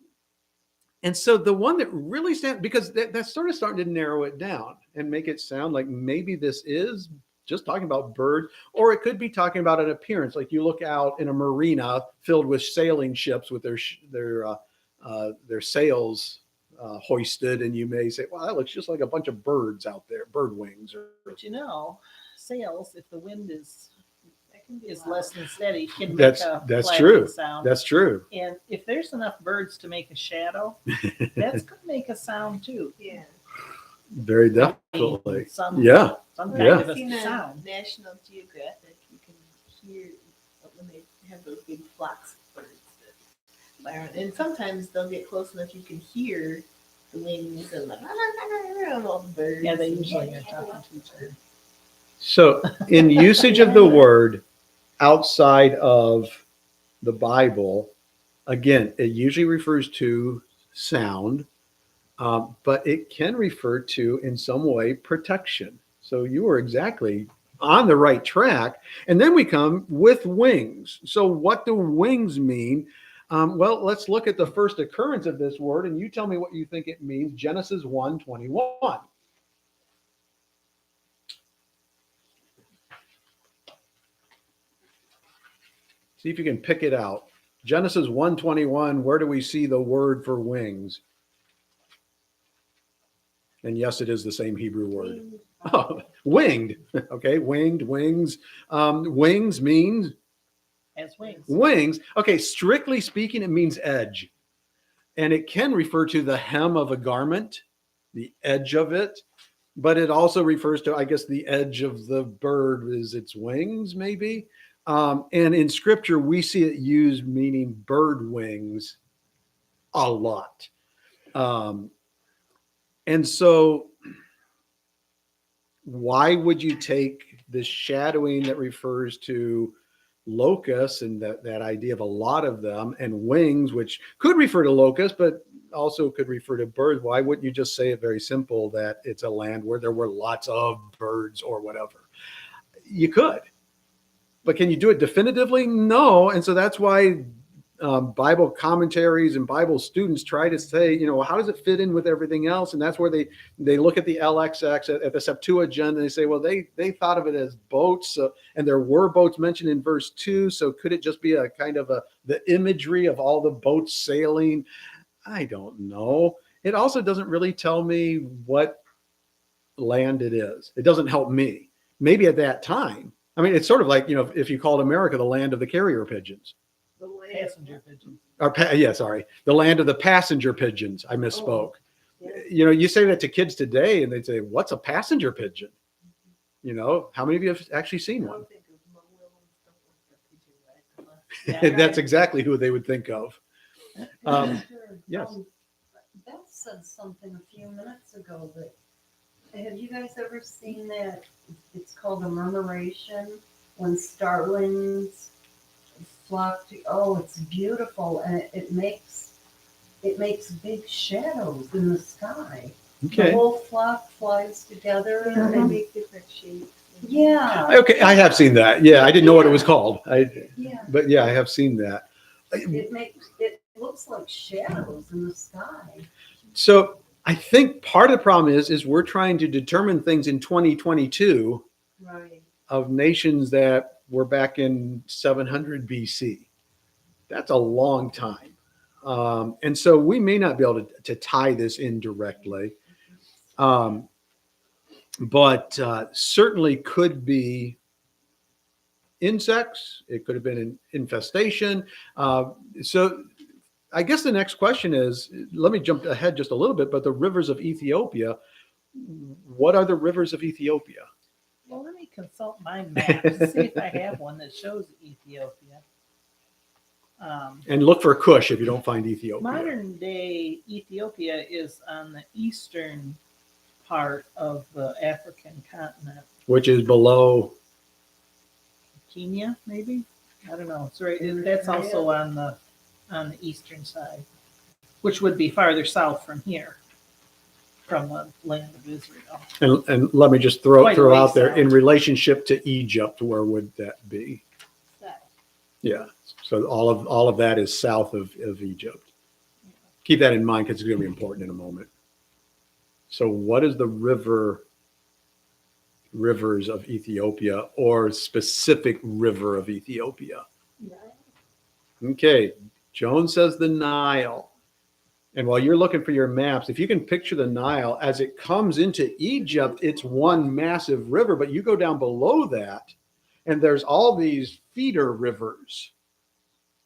Speaker 5: so the one that really stands, because that's sort of starting to narrow it down and make it sound like maybe this is just talking about birds, or it could be talking about an appearance. Like you look out in a marina filled with sailing ships with their sails hoisted, and you may say, "Wow, that looks just like a bunch of birds out there, bird wings."
Speaker 6: But sails, if the wind is less than steady, can make
Speaker 5: That's
Speaker 6: a
Speaker 5: that's
Speaker 6: clattering
Speaker 5: true.
Speaker 6: sound.
Speaker 5: That's true.
Speaker 6: And if there's enough birds to make a shadow, that's going to make a sound too.
Speaker 9: Yeah.
Speaker 5: Very definitely.
Speaker 6: Some
Speaker 5: Yeah.
Speaker 6: kind
Speaker 5: Yeah.
Speaker 6: of
Speaker 8: I've seen
Speaker 6: a
Speaker 8: on
Speaker 6: sound.
Speaker 8: National Geographic, you can hear when they have those big flocks of birds that fly around. And sometimes they'll get close enough you can hear the wings and all the birds.
Speaker 6: Yeah, they usually are talking to each other.
Speaker 5: So, in usage of the word outside of the Bible, again, it usually refers to sound, but it can refer to, in some way, protection. So, you are exactly on the right track. And then we come with wings. So, what do wings mean? Well, let's look at the first occurrence of this word, and you tell me what you think it means. Genesis 1:21. See if you can pick it out. Genesis 1:21, where do we see the word for wings? And yes, it is the same Hebrew word. Oh, winged. Okay, winged, wings. Wings means
Speaker 6: As wings.
Speaker 5: wings. Okay, strictly speaking, it means edge. And it can refer to the hem of a garment, the edge of it, but it also refers to, I guess, the edge of the bird is its wings, maybe. And in scripture, we see it used meaning bird wings a lot. And so, why would you take the shadowing that refers to locusts and that idea of a lot of them and wings, which could refer to locusts, but also could refer to birds? Why wouldn't you just say it very simple that it's a land where there were lots of birds or whatever? You could, but can you do it definitively? No. And so that's why Bible commentaries and Bible students try to say, how does it fit in with everything else? And that's where they look at the LXX at the Septuagint and they say, well, they thought of it as boats, and there were boats mentioned in verse 2. So could it just be a kind of the imagery of all the boats sailing? I don't know. It also doesn't really tell me what land it is. It doesn't help me. Maybe at that time. I mean, it's sort of like, if you called America the land of the carrier pigeons.
Speaker 6: Passenger pigeons.
Speaker 5: The land of the passenger pigeons. I misspoke. You say that to kids today and they'd say, what's a passenger pigeon? How many of you have actually seen one?
Speaker 6: Yeah.
Speaker 5: That's exactly who they would think of. Yes.
Speaker 9: Beth said something a few minutes ago that, have you guys ever seen that? It's called a murmuration when starlings flock to, it's beautiful, and it makes big shadows in the sky.
Speaker 5: Okay.
Speaker 9: The whole flock flies together.
Speaker 8: Yeah, they
Speaker 9: And
Speaker 8: make different shapes.
Speaker 9: yeah.
Speaker 5: Okay, I have seen that. Yeah, I didn't know what it was called.
Speaker 9: Yeah.
Speaker 5: But yeah, I have seen that.
Speaker 9: It looks like shadows in the sky.
Speaker 5: So I think part of the problem is we're trying to determine things in 2022
Speaker 9: Right.
Speaker 5: of nations that were back in 700 BC. That's a long time. And so we may not be able to tie this in directly. But certainly could be insects. It could have been an infestation. So I guess the next question is, let me jump ahead just a little bit, but the rivers of Ethiopia, what are the rivers of Ethiopia?
Speaker 6: Well, let me consult my map to see if I have one that shows Ethiopia.
Speaker 5: And look for Kush if you don't find Ethiopia.
Speaker 6: Modern day Ethiopia is on the eastern part of the African continent.
Speaker 5: Which is below.
Speaker 6: Kenya, maybe? I don't know. It's right. That's also on the eastern side, which would be farther south from here, from the land of Israel.
Speaker 5: And let me just throw
Speaker 6: Quite a ways
Speaker 5: out there,
Speaker 6: south.
Speaker 5: in relationship to Egypt, where would that be?
Speaker 6: South.
Speaker 5: Yeah. So all of that is south of Egypt. Keep that in mind because it's going to be important in a moment. So what is the rivers of Ethiopia, or specific river of Ethiopia? Okay. Joan says the Nile. And while you're looking for your maps, if you can picture the Nile as it comes into Egypt, it's one massive river, but you go down below that and there's all these feeder rivers.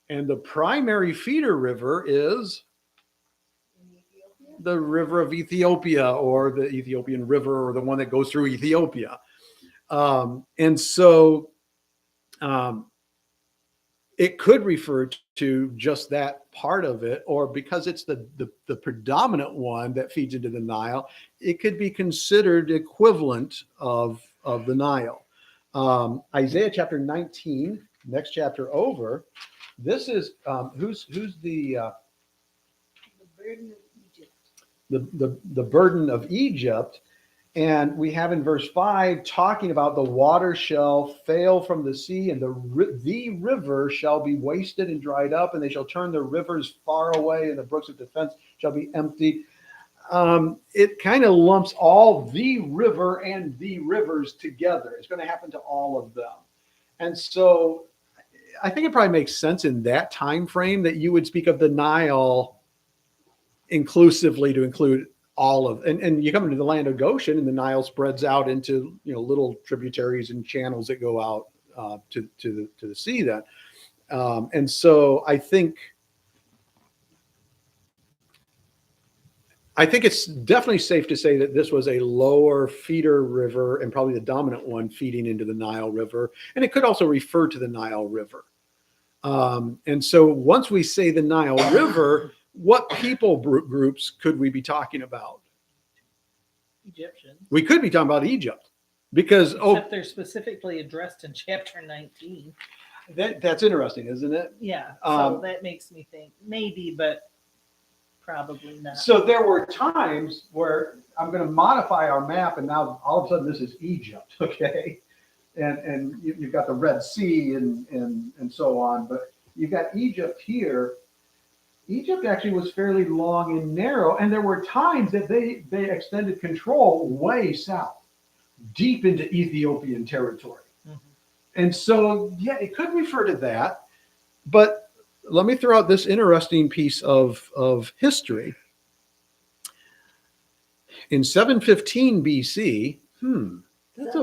Speaker 5: And the primary feeder river is the river of Ethiopia, or the Ethiopian River, or the one that goes through Ethiopia. And so it could refer to just that part of it, or because it's the predominant one that feeds into the Nile, it could be considered equivalent of the Nile. Isaiah chapter 19, next chapter over. This is who's the
Speaker 8: burden of Egypt.
Speaker 5: the burden of Egypt. And we have in verse 5 talking about the water shall fail from the sea, and the river shall be wasted and dried up, and they shall turn the rivers far away, and the brooks of defense shall be emptied. It kind of lumps all the river and the rivers together. It's going to happen to all of them. And so I think it probably makes sense in that time frame that you would speak of the Nile inclusively to include all of, and you come into the land of Goshen, and the Nile spreads out into little tributaries and channels that go out to the sea. Then, and so I think it's definitely safe to say that this was a lower feeder river and probably the dominant one feeding into the Nile River, and it could also refer to the Nile River. And so once we say the Nile River, what people groups could we be talking about?
Speaker 6: Egyptians.
Speaker 5: We could be talking about Egypt because
Speaker 6: Except they're specifically addressed in chapter 19.
Speaker 5: That's interesting, isn't it?
Speaker 6: Yeah. So that makes me think maybe, but probably not.
Speaker 5: So there were times where I'm going to modify our map, and now all of a sudden this is Egypt, okay? And you've got the Red Sea and so on, but you've got Egypt here. Egypt actually was fairly long and narrow, and there were times that they extended control way south, deep into Ethiopian territory. Mm-hmm. And so, yeah, it could refer to that, but let me throw out this interesting piece of history. In 715 BC, that's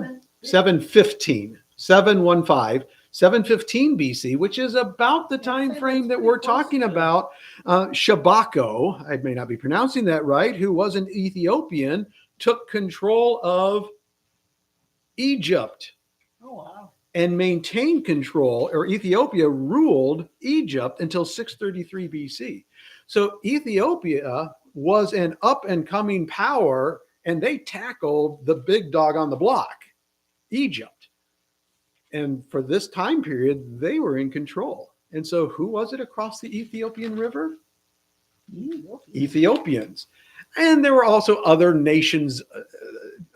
Speaker 5: 715 BC, which is about the time frame that we're talking about. Shabako, I may not be pronouncing that right, who was an Ethiopian, took control of Egypt.
Speaker 6: Oh, wow.
Speaker 5: And maintained control, or Ethiopia ruled Egypt until 633 BC. So Ethiopia was an up and coming power, and they tackled the big dog on the block, Egypt. And for this time period, they were in control. And so who was it across the Ethiopian River? Ethiopians. And there were also other nations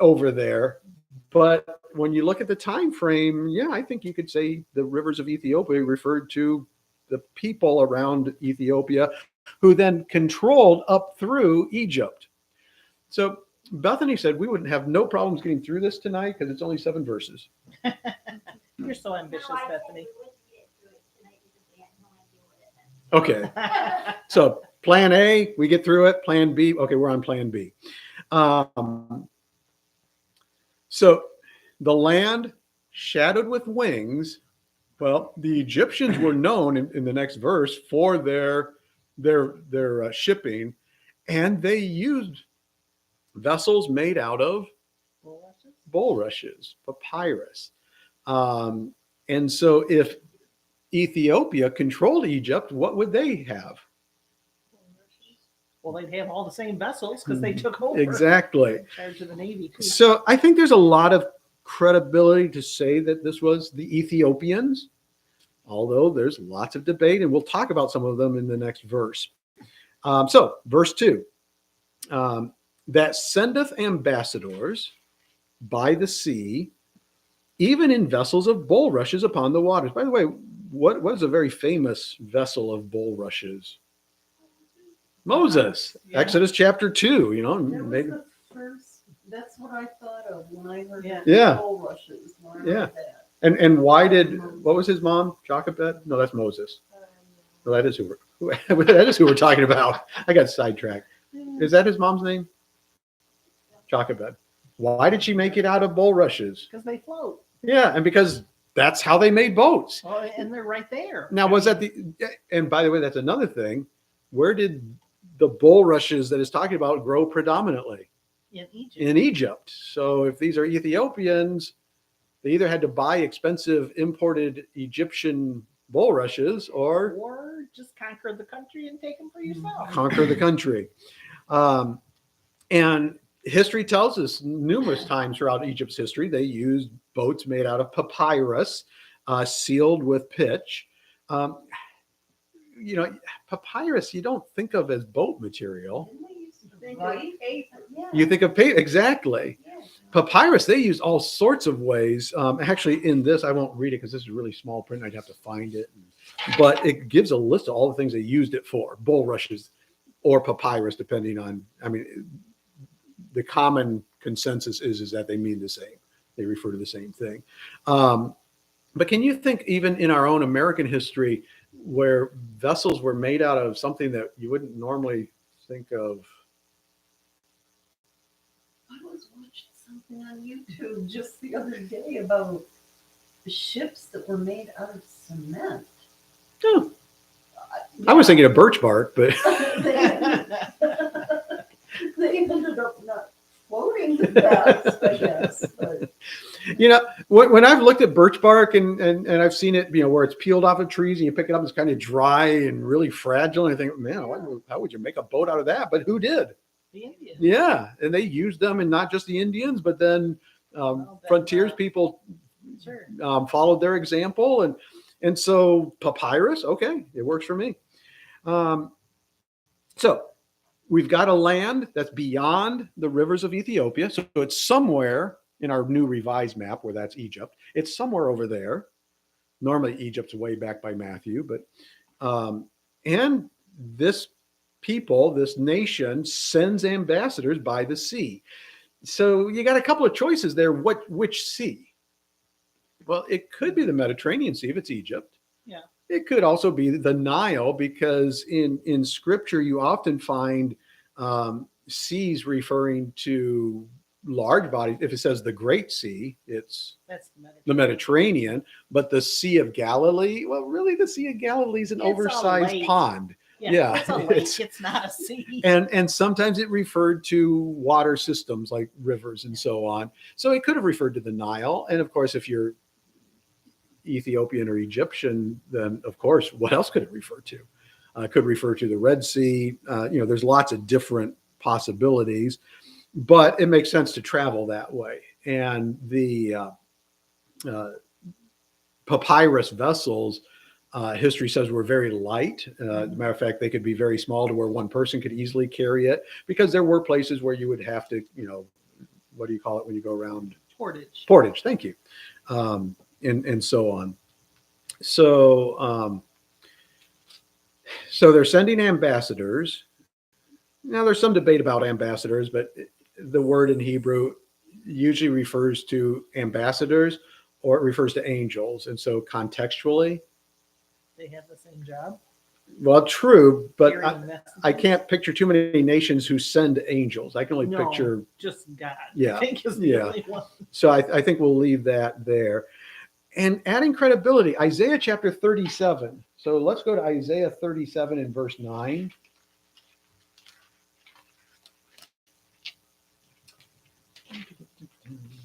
Speaker 5: over there. But when you look at the time frame, yeah, I think you could say the rivers of Ethiopia referred to the people around Ethiopia who then controlled up through Egypt. So Bethany said we wouldn't have no problems getting through this tonight because it's only 7 verses.
Speaker 6: You're so ambitious, Bethany.
Speaker 5: Okay. So plan A, we get through it. Plan B, okay, we're on plan B. So the land shadowed with wings. Well, the Egyptians were known in the next verse for their shipping, and they used vessels made out of bulrushes, papyrus. And so if Ethiopia controlled Egypt, what would they have?
Speaker 6: Well, they'd have all the same vessels because they took over.
Speaker 5: Exactly.
Speaker 6: In charge of the Navy, too.
Speaker 5: So I think there's a lot of credibility to say that this was the Ethiopians, although there's lots of debate, and we'll talk about some of them in the next verse. So verse 2, that sendeth ambassadors by the sea, even in vessels of bulrushes upon the waters. By the way, what is a very famous vessel of bulrushes? Moses,
Speaker 6: yeah.
Speaker 5: Exodus chapter 2,
Speaker 9: That was the first, that's what I thought of when I heard
Speaker 5: Yeah.
Speaker 9: bulrushes. When I heard
Speaker 5: Yeah.
Speaker 9: that.
Speaker 5: And why what was his mom? Jochebed? No, that's Moses. No, that is who we're talking about. I got sidetracked. Is that his mom's name? Jochebed. Why did she make it out of bulrushes?
Speaker 6: Because they float.
Speaker 5: Yeah, and because that's how they made boats.
Speaker 6: Oh, and they're right there.
Speaker 5: Now, and by the way, that's another thing. Where did the bulrushes that it's talking about grow predominantly?
Speaker 6: In Egypt.
Speaker 5: In Egypt. So if these are Ethiopians, they either had to buy expensive imported Egyptian bulrushes or
Speaker 6: just conquer the country and take them for yourself.
Speaker 5: Conquer the country. And history tells us numerous times throughout Egypt's history, they used boats made out of papyrus, sealed with pitch. Papyrus, you don't think of as boat material. You think of paper, exactly. Papyrus, they use all sorts of ways. Actually, in this, I won't read it because this is really small print. I'd have to find it. But it gives a list of all the things they used it for, bulrushes or papyrus, depending on, the common consensus is that they mean the same. They refer to the same thing. But can you think even in our own American history where vessels were made out of something that you wouldn't normally think of?
Speaker 9: I was watching something on YouTube just the other day about ships that were made out of cement.
Speaker 5: Oh, I was thinking of birch bark, but
Speaker 9: They ended up not floating to death, I guess. But
Speaker 5: you know, when I've looked at birch bark and I've seen it, you know, where it's peeled off of trees and you pick it up, it's kind of dry and really fragile. And I think, man, how would you make a boat out of that? But who did?
Speaker 6: The Indians.
Speaker 5: Yeah, and they used them, and not just the Indians, but then frontiers people
Speaker 6: Sure.
Speaker 5: followed their example, and so papyrus, okay, it works for me. So we've got a land that's beyond the rivers of Ethiopia, so it's somewhere in our new revised map where that's Egypt. It's somewhere over there. Normally Egypt's way back by Matthew, but and this people, this nation sends ambassadors by the sea. So you got a couple of choices there. Which sea? Well, it could be the Mediterranean Sea if it's Egypt.
Speaker 6: Yeah.
Speaker 5: It could also be the Nile, because in Scripture you often find seas referring to large bodies. If it says the Great Sea, it's
Speaker 6: That's
Speaker 5: the Mediterranean. But the Sea of Galilee, well, really, the Sea of Galilee is an
Speaker 6: It's a
Speaker 5: oversized
Speaker 6: lake.
Speaker 5: pond.
Speaker 6: Yeah, it's a lake.
Speaker 5: It's-
Speaker 6: It's not a sea.
Speaker 5: And sometimes it referred to water systems like rivers and so on. So it could have referred to the Nile. And of course, if you're Ethiopian or Egyptian, then of course, what else could it refer to? It could refer to the Red Sea. There's lots of different possibilities, but it makes sense to travel that way. And the papyrus vessels, history says, were very light. As a matter of fact, they could be very small to where one person could easily carry it, because there were places where you would have to, what do you call it when you go around?
Speaker 6: Portage.
Speaker 5: Portage, thank you. And so on. So they're sending ambassadors. Now there's some debate about ambassadors, but the word in Hebrew usually refers to ambassadors, or it refers to angels. And so contextually,
Speaker 6: They have the same job.
Speaker 5: well, true, but
Speaker 6: Carrying messages.
Speaker 5: I can't picture too many nations who send angels. I can only
Speaker 6: No.
Speaker 5: picture,
Speaker 6: Just God.
Speaker 5: Yeah,
Speaker 6: I think is the
Speaker 5: yeah.
Speaker 6: only one.
Speaker 5: so I think we'll leave that there. And adding credibility, Isaiah chapter 37. So let's go to Isaiah 37 and verse 9.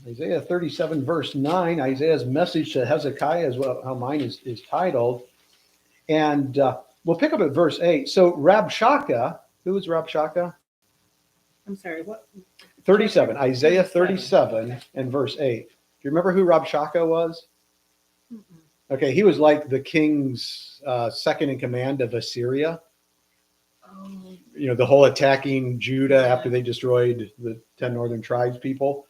Speaker 5: Isaiah 37 verse 9, Isaiah's message to Hezekiah is how mine is titled. And we'll pick up at verse 8. So Rabshakeh, who is Rabshakeh?
Speaker 6: I'm sorry, what?
Speaker 5: 37, Isaiah 37 and verse 8. Do you remember who Rabshakeh was?
Speaker 6: Mm-mm.
Speaker 5: Okay, he was like the king's second in command of Assyria.
Speaker 6: Oh,
Speaker 5: The whole attacking Judah after they destroyed the 10 northern tribes people.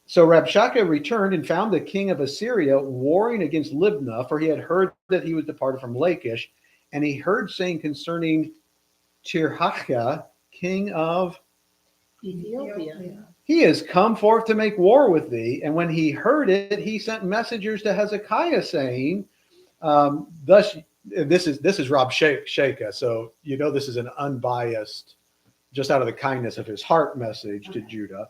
Speaker 5: So Rabshakeh returned and found the king of Assyria warring against Libnah, for he had heard that he was departed from Lachish, and he heard saying concerning Tirhakah, king of,
Speaker 6: Ethiopia.
Speaker 5: he is come forth to make war with thee. And when he heard it, he sent messengers to Hezekiah saying, thus, this is Rabshakeh. So, this is an unbiased, just out of the kindness of his heart message to Judah.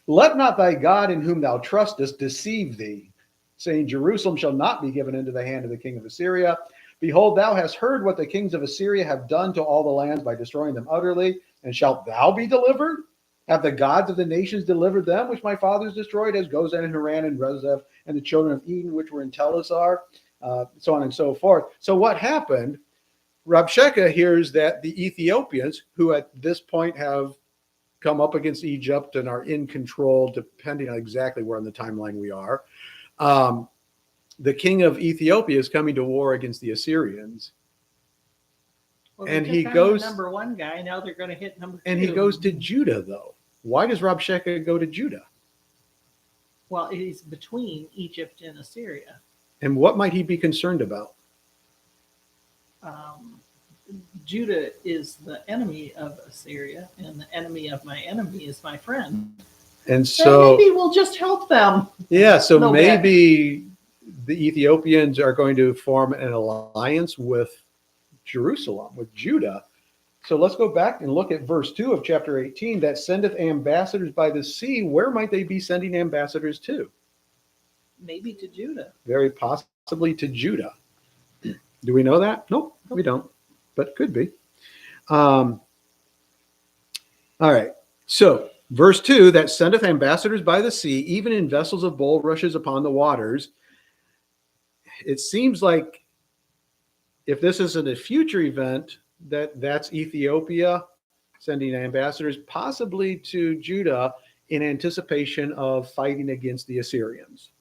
Speaker 5: Let not thy God in whom thou trustest deceive thee, saying, Jerusalem shall not be given into the hand of the king of Assyria. Behold, thou hast heard what the kings of Assyria have done to all the lands by destroying them utterly, and shalt thou be delivered? Have the gods of the nations delivered them, which my fathers destroyed, as Gozan and Haran and Rezeph and the children of Eden, which were in Telassar, so on and so forth. So what happened? Rabshakeh hears that the Ethiopians, who at this point have come up against Egypt and are in control, depending on exactly where on the timeline we are, the king of Ethiopia is coming to war against the Assyrians.
Speaker 6: Well,
Speaker 5: And
Speaker 6: they
Speaker 5: he
Speaker 6: took on the
Speaker 5: goes-
Speaker 6: number one guy. Now they're going to hit number two.
Speaker 5: And he goes to Judah, though. Why does Rabshakeh go to Judah?
Speaker 6: Well, he's between Egypt and Assyria.
Speaker 5: And what might he be concerned about?
Speaker 6: Judah is the enemy of Assyria, and the enemy of my enemy is my friend.
Speaker 5: And
Speaker 6: So
Speaker 5: so,
Speaker 6: maybe we'll just help them.
Speaker 5: yeah, so
Speaker 6: No,
Speaker 5: maybe the Ethiopians are going to form an alliance with Jerusalem, with Judah. So let's go back and look at verse 2 of chapter 18, that sendeth ambassadors by the sea. Where might they be sending ambassadors to?
Speaker 6: Maybe to Judah.
Speaker 5: Very possibly to Judah. Do we know that? Nope, we don't, but could be. All right. So verse 2, that sendeth ambassadors by the sea, even in vessels of bulrushes upon the waters. It seems like if this isn't a future event, that's Ethiopia sending ambassadors possibly to Judah in anticipation of fighting against the Assyrians.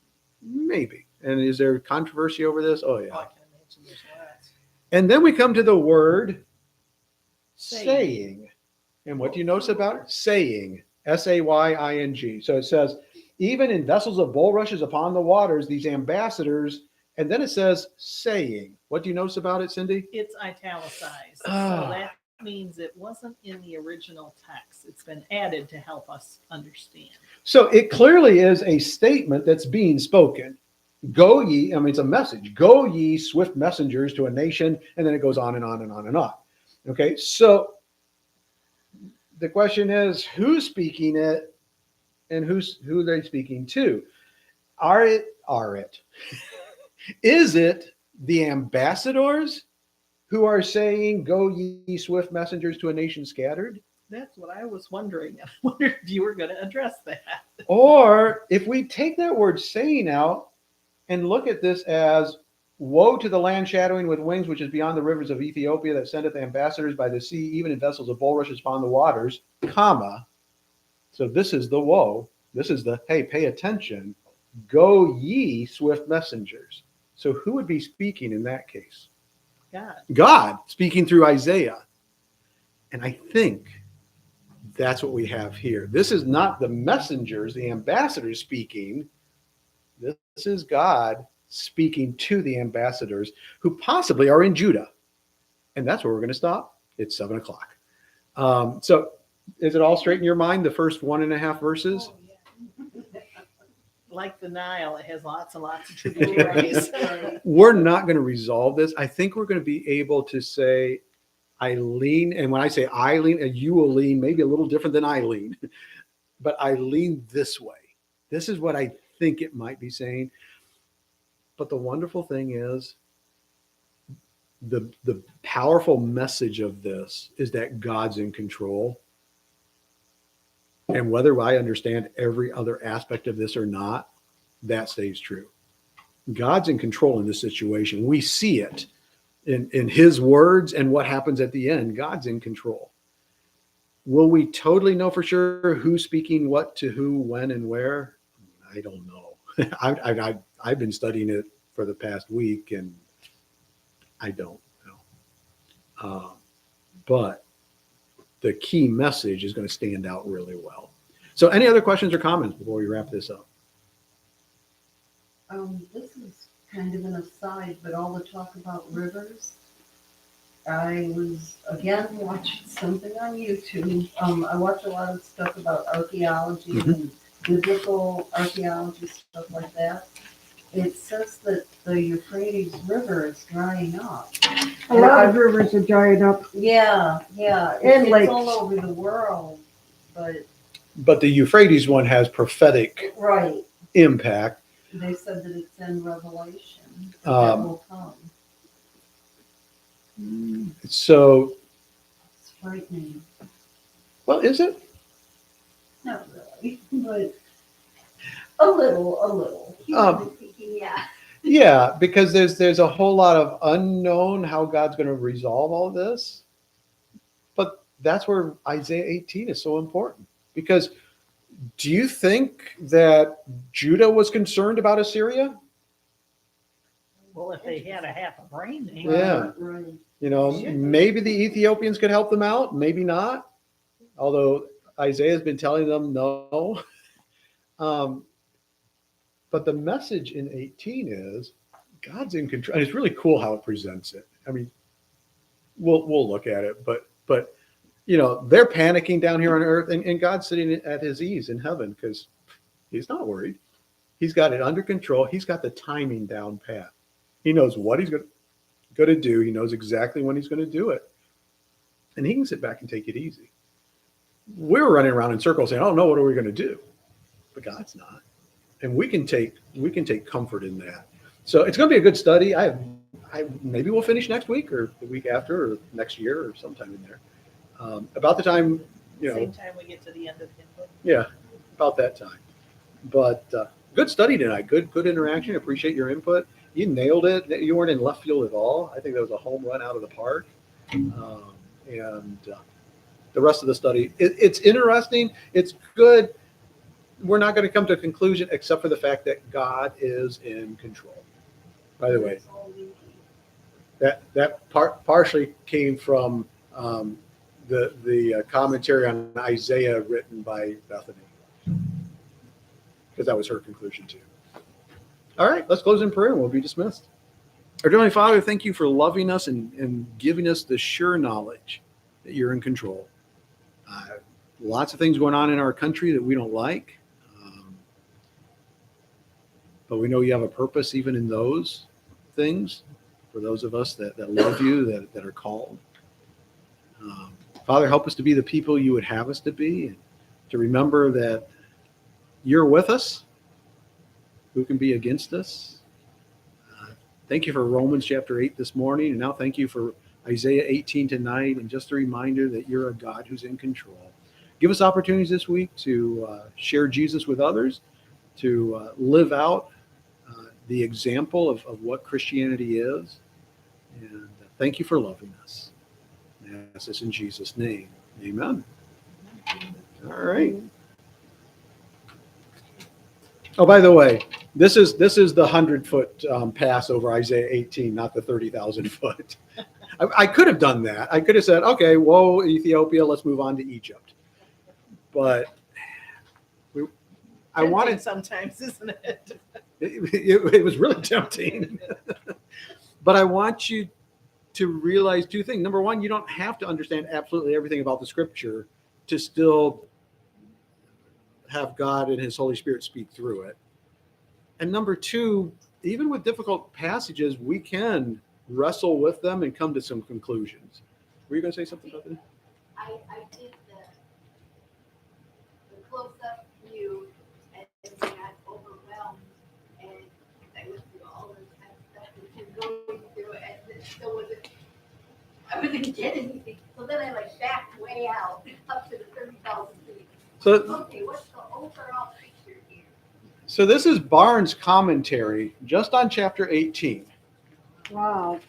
Speaker 5: Maybe. And is there controversy over this? Oh,
Speaker 6: Oh, I
Speaker 5: yeah.
Speaker 6: can imagine there's lots.
Speaker 5: And then we come to the word
Speaker 6: Saying.
Speaker 5: saying. And what do you notice about it? Saying. Saying. So it says, even in vessels of bulrushes upon the waters, these ambassadors, and then it says saying. What do you notice about it, Cindy?
Speaker 6: It's italicized.
Speaker 5: Ah.
Speaker 6: So that means it wasn't in the original text. It's been added to help us understand.
Speaker 5: So it clearly is a statement that's being spoken. Go ye, it's a message. Go ye swift messengers to a nation, and then it goes on and on and on and on. Okay, so the question is, who's speaking it and who are they speaking to? Is it the ambassadors who are saying, go ye swift messengers to a nation scattered?
Speaker 6: That's what I was wondering. I wondered if you were going to address that.
Speaker 5: Or if we take that word saying out and look at this as, woe to the land shadowing with wings, which is beyond the rivers of Ethiopia, that sendeth ambassadors by the sea, even in vessels of bulrushes upon the waters, comma. So this is the woe. This is the, hey, pay attention. Go ye swift messengers. So who would be speaking in that case? God speaking through Isaiah. And I think that's what we have here. This is not the messengers, the ambassadors speaking. This is God speaking to the ambassadors who possibly are in Judah. And that's where we're going to stop. It's 7:00. So is it all straight in your mind, the first 1.5 verses?
Speaker 6: Oh, yeah. Like the Nile, it has lots and lots of tributaries.
Speaker 5: We're not going to resolve this. I think we're going to be able to say, I lean, and when I say I lean, you will lean, maybe a little different than I lean, but I lean this way. This is what I think it might be saying. But the wonderful thing is, the powerful message of this is that God's in control. And whether I understand every other aspect of this or not, that stays true. God's in control in this situation. We see it in his words and what happens at the end. God's in control. Will we totally know for sure who's speaking what to who, when, and where? I don't know. I've been studying it for the past week, and I don't know. But the key message is going to stand out really well. So any other questions or comments before we wrap this up?
Speaker 9: This is kind of an aside, but all the talk about rivers. I was again watching something on YouTube. I watch a lot of stuff about archaeology and biblical archaeology, stuff like that. It says that the Euphrates River is drying up.
Speaker 1: A lot of rivers are dried up.
Speaker 9: Yeah.
Speaker 1: And
Speaker 9: It's
Speaker 1: lakes.
Speaker 9: all over the world,
Speaker 5: But the Euphrates one has prophetic
Speaker 9: right.
Speaker 5: impact.
Speaker 9: They said that it's in Revelation. That will come.
Speaker 5: So,
Speaker 9: It's frightening.
Speaker 5: well, is it?
Speaker 9: Not really, but a little.
Speaker 5: Um,
Speaker 7: Yeah.
Speaker 5: Yeah, because there's a whole lot of unknown how God's going to resolve all this. But that's where Isaiah 18 is so important. Because do you think that Judah was concerned about Assyria?
Speaker 6: Well, if they had a half a brain, they
Speaker 5: Yeah.
Speaker 9: Right.
Speaker 5: Maybe the Ethiopians could help them out, maybe not. Although Isaiah's been telling them no. But the message in 18 is God's in control. And it's really cool how it presents it. I mean, we'll look at it, but they're panicking down here on earth, and God's sitting at his ease in heaven because he's not worried. He's got it under control. He's got the timing down pat. He knows what he's going to do. He knows exactly when he's going to do it. And he can sit back and take it easy. We're running around in circles saying, "Oh no, what are we going to do?" But God's not. And we can take comfort in that. So it's going to be a good study. I maybe we'll finish next week or the week after or next year or sometime in there. About the time,
Speaker 6: Same time we get to the end of the input.
Speaker 5: yeah, about that time. But good study tonight. Good interaction. Appreciate your input. You nailed it. You weren't in left field at all. I think that was a home run out of the park. And the rest of the study, it's interesting. It's good. We're not going to come to a conclusion except for the fact that God is in control. By the way, that partially came from the commentary on Isaiah written by Bethany, because that was her conclusion too. All right, let's close in prayer and we'll be dismissed. Our Heavenly Father, thank you for loving us and giving us the sure knowledge that you're in control. Lots of things going on in our country that we don't like, but we know you have a purpose even in those things for those of us that love you, that are called. Father, help us to be the people you would have us to be, and to remember that you're with us. Who can be against us? Thank you for Romans chapter 8 this morning, and now thank you for Isaiah 18 tonight, and just a reminder that you're a God who's in control. Give us opportunities this week to share Jesus with others, to live out the example of what Christianity is. And thank you for loving us. And I ask this in Jesus' name. Amen. All right. Oh, by the way, this is the 100-foot pass over Isaiah 18, not the 30,000 foot. I could have done that. I could have said, okay, whoa, Ethiopia, let's move on to Egypt. But I wanted.
Speaker 6: Sometimes, isn't it?
Speaker 5: It was really tempting. But I want you to realize two things. Number one, you don't have to understand absolutely everything about the scripture to still have God and his Holy Spirit speak through it. And number two, even with difficult passages, we can wrestle with them and come to some conclusions. Were you going to say something about that?
Speaker 7: I did the close-up view and got overwhelmed, and I went through all this kind of stuff that you're going through, and it still I wasn't getting anything. So then I backed way out up to the 30,000 feet.
Speaker 5: So,
Speaker 7: Okay, what's the overall picture here?
Speaker 5: so this is Barnes' commentary just on chapter 18.
Speaker 1: Wow.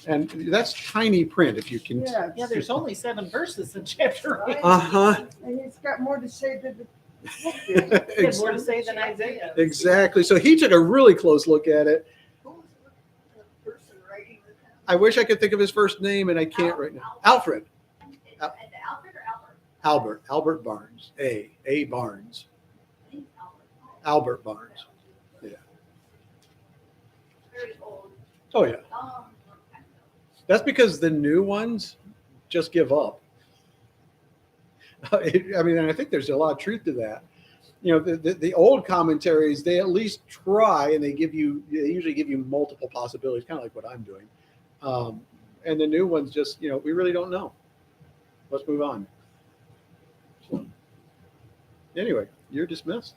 Speaker 5: And that's tiny print if you can.
Speaker 1: Yeah.
Speaker 6: Yeah, there's only 7 verses in chapter 8.
Speaker 5: Uh-huh.
Speaker 1: And it's got more to say than the
Speaker 6: He had more to say than Isaiah.
Speaker 5: Exactly. So he took a really close look at it.
Speaker 7: Who was the person writing this?
Speaker 5: I wish I could think of his first name, and I can't right now. Alfred.
Speaker 7: Alfred or Albert?
Speaker 5: Albert Barnes. A. Barnes.
Speaker 7: I think Albert.
Speaker 5: Albert Barnes. Yeah.
Speaker 7: Very old.
Speaker 5: Oh, yeah. That's because the new ones just give up. I mean, and I think there's a lot of truth to that. You know, the old commentaries, they at least try, and they usually give you multiple possibilities, kind of like what I'm doing. And the new ones just, we really don't know. Let's move on. So, anyway, you're dismissed.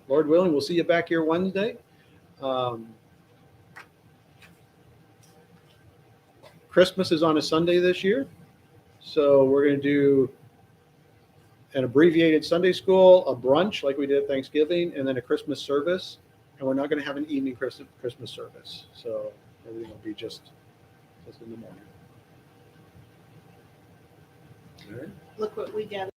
Speaker 5: Lord willing, we'll see you back here Wednesday. Christmas is on a Sunday this year, so we're going to do an abbreviated Sunday school, a brunch like we did at Thanksgiving, and then a Christmas service. And we're not going to have an evening Christmas service, so everything will be just in the morning. All right.
Speaker 6: Look what we got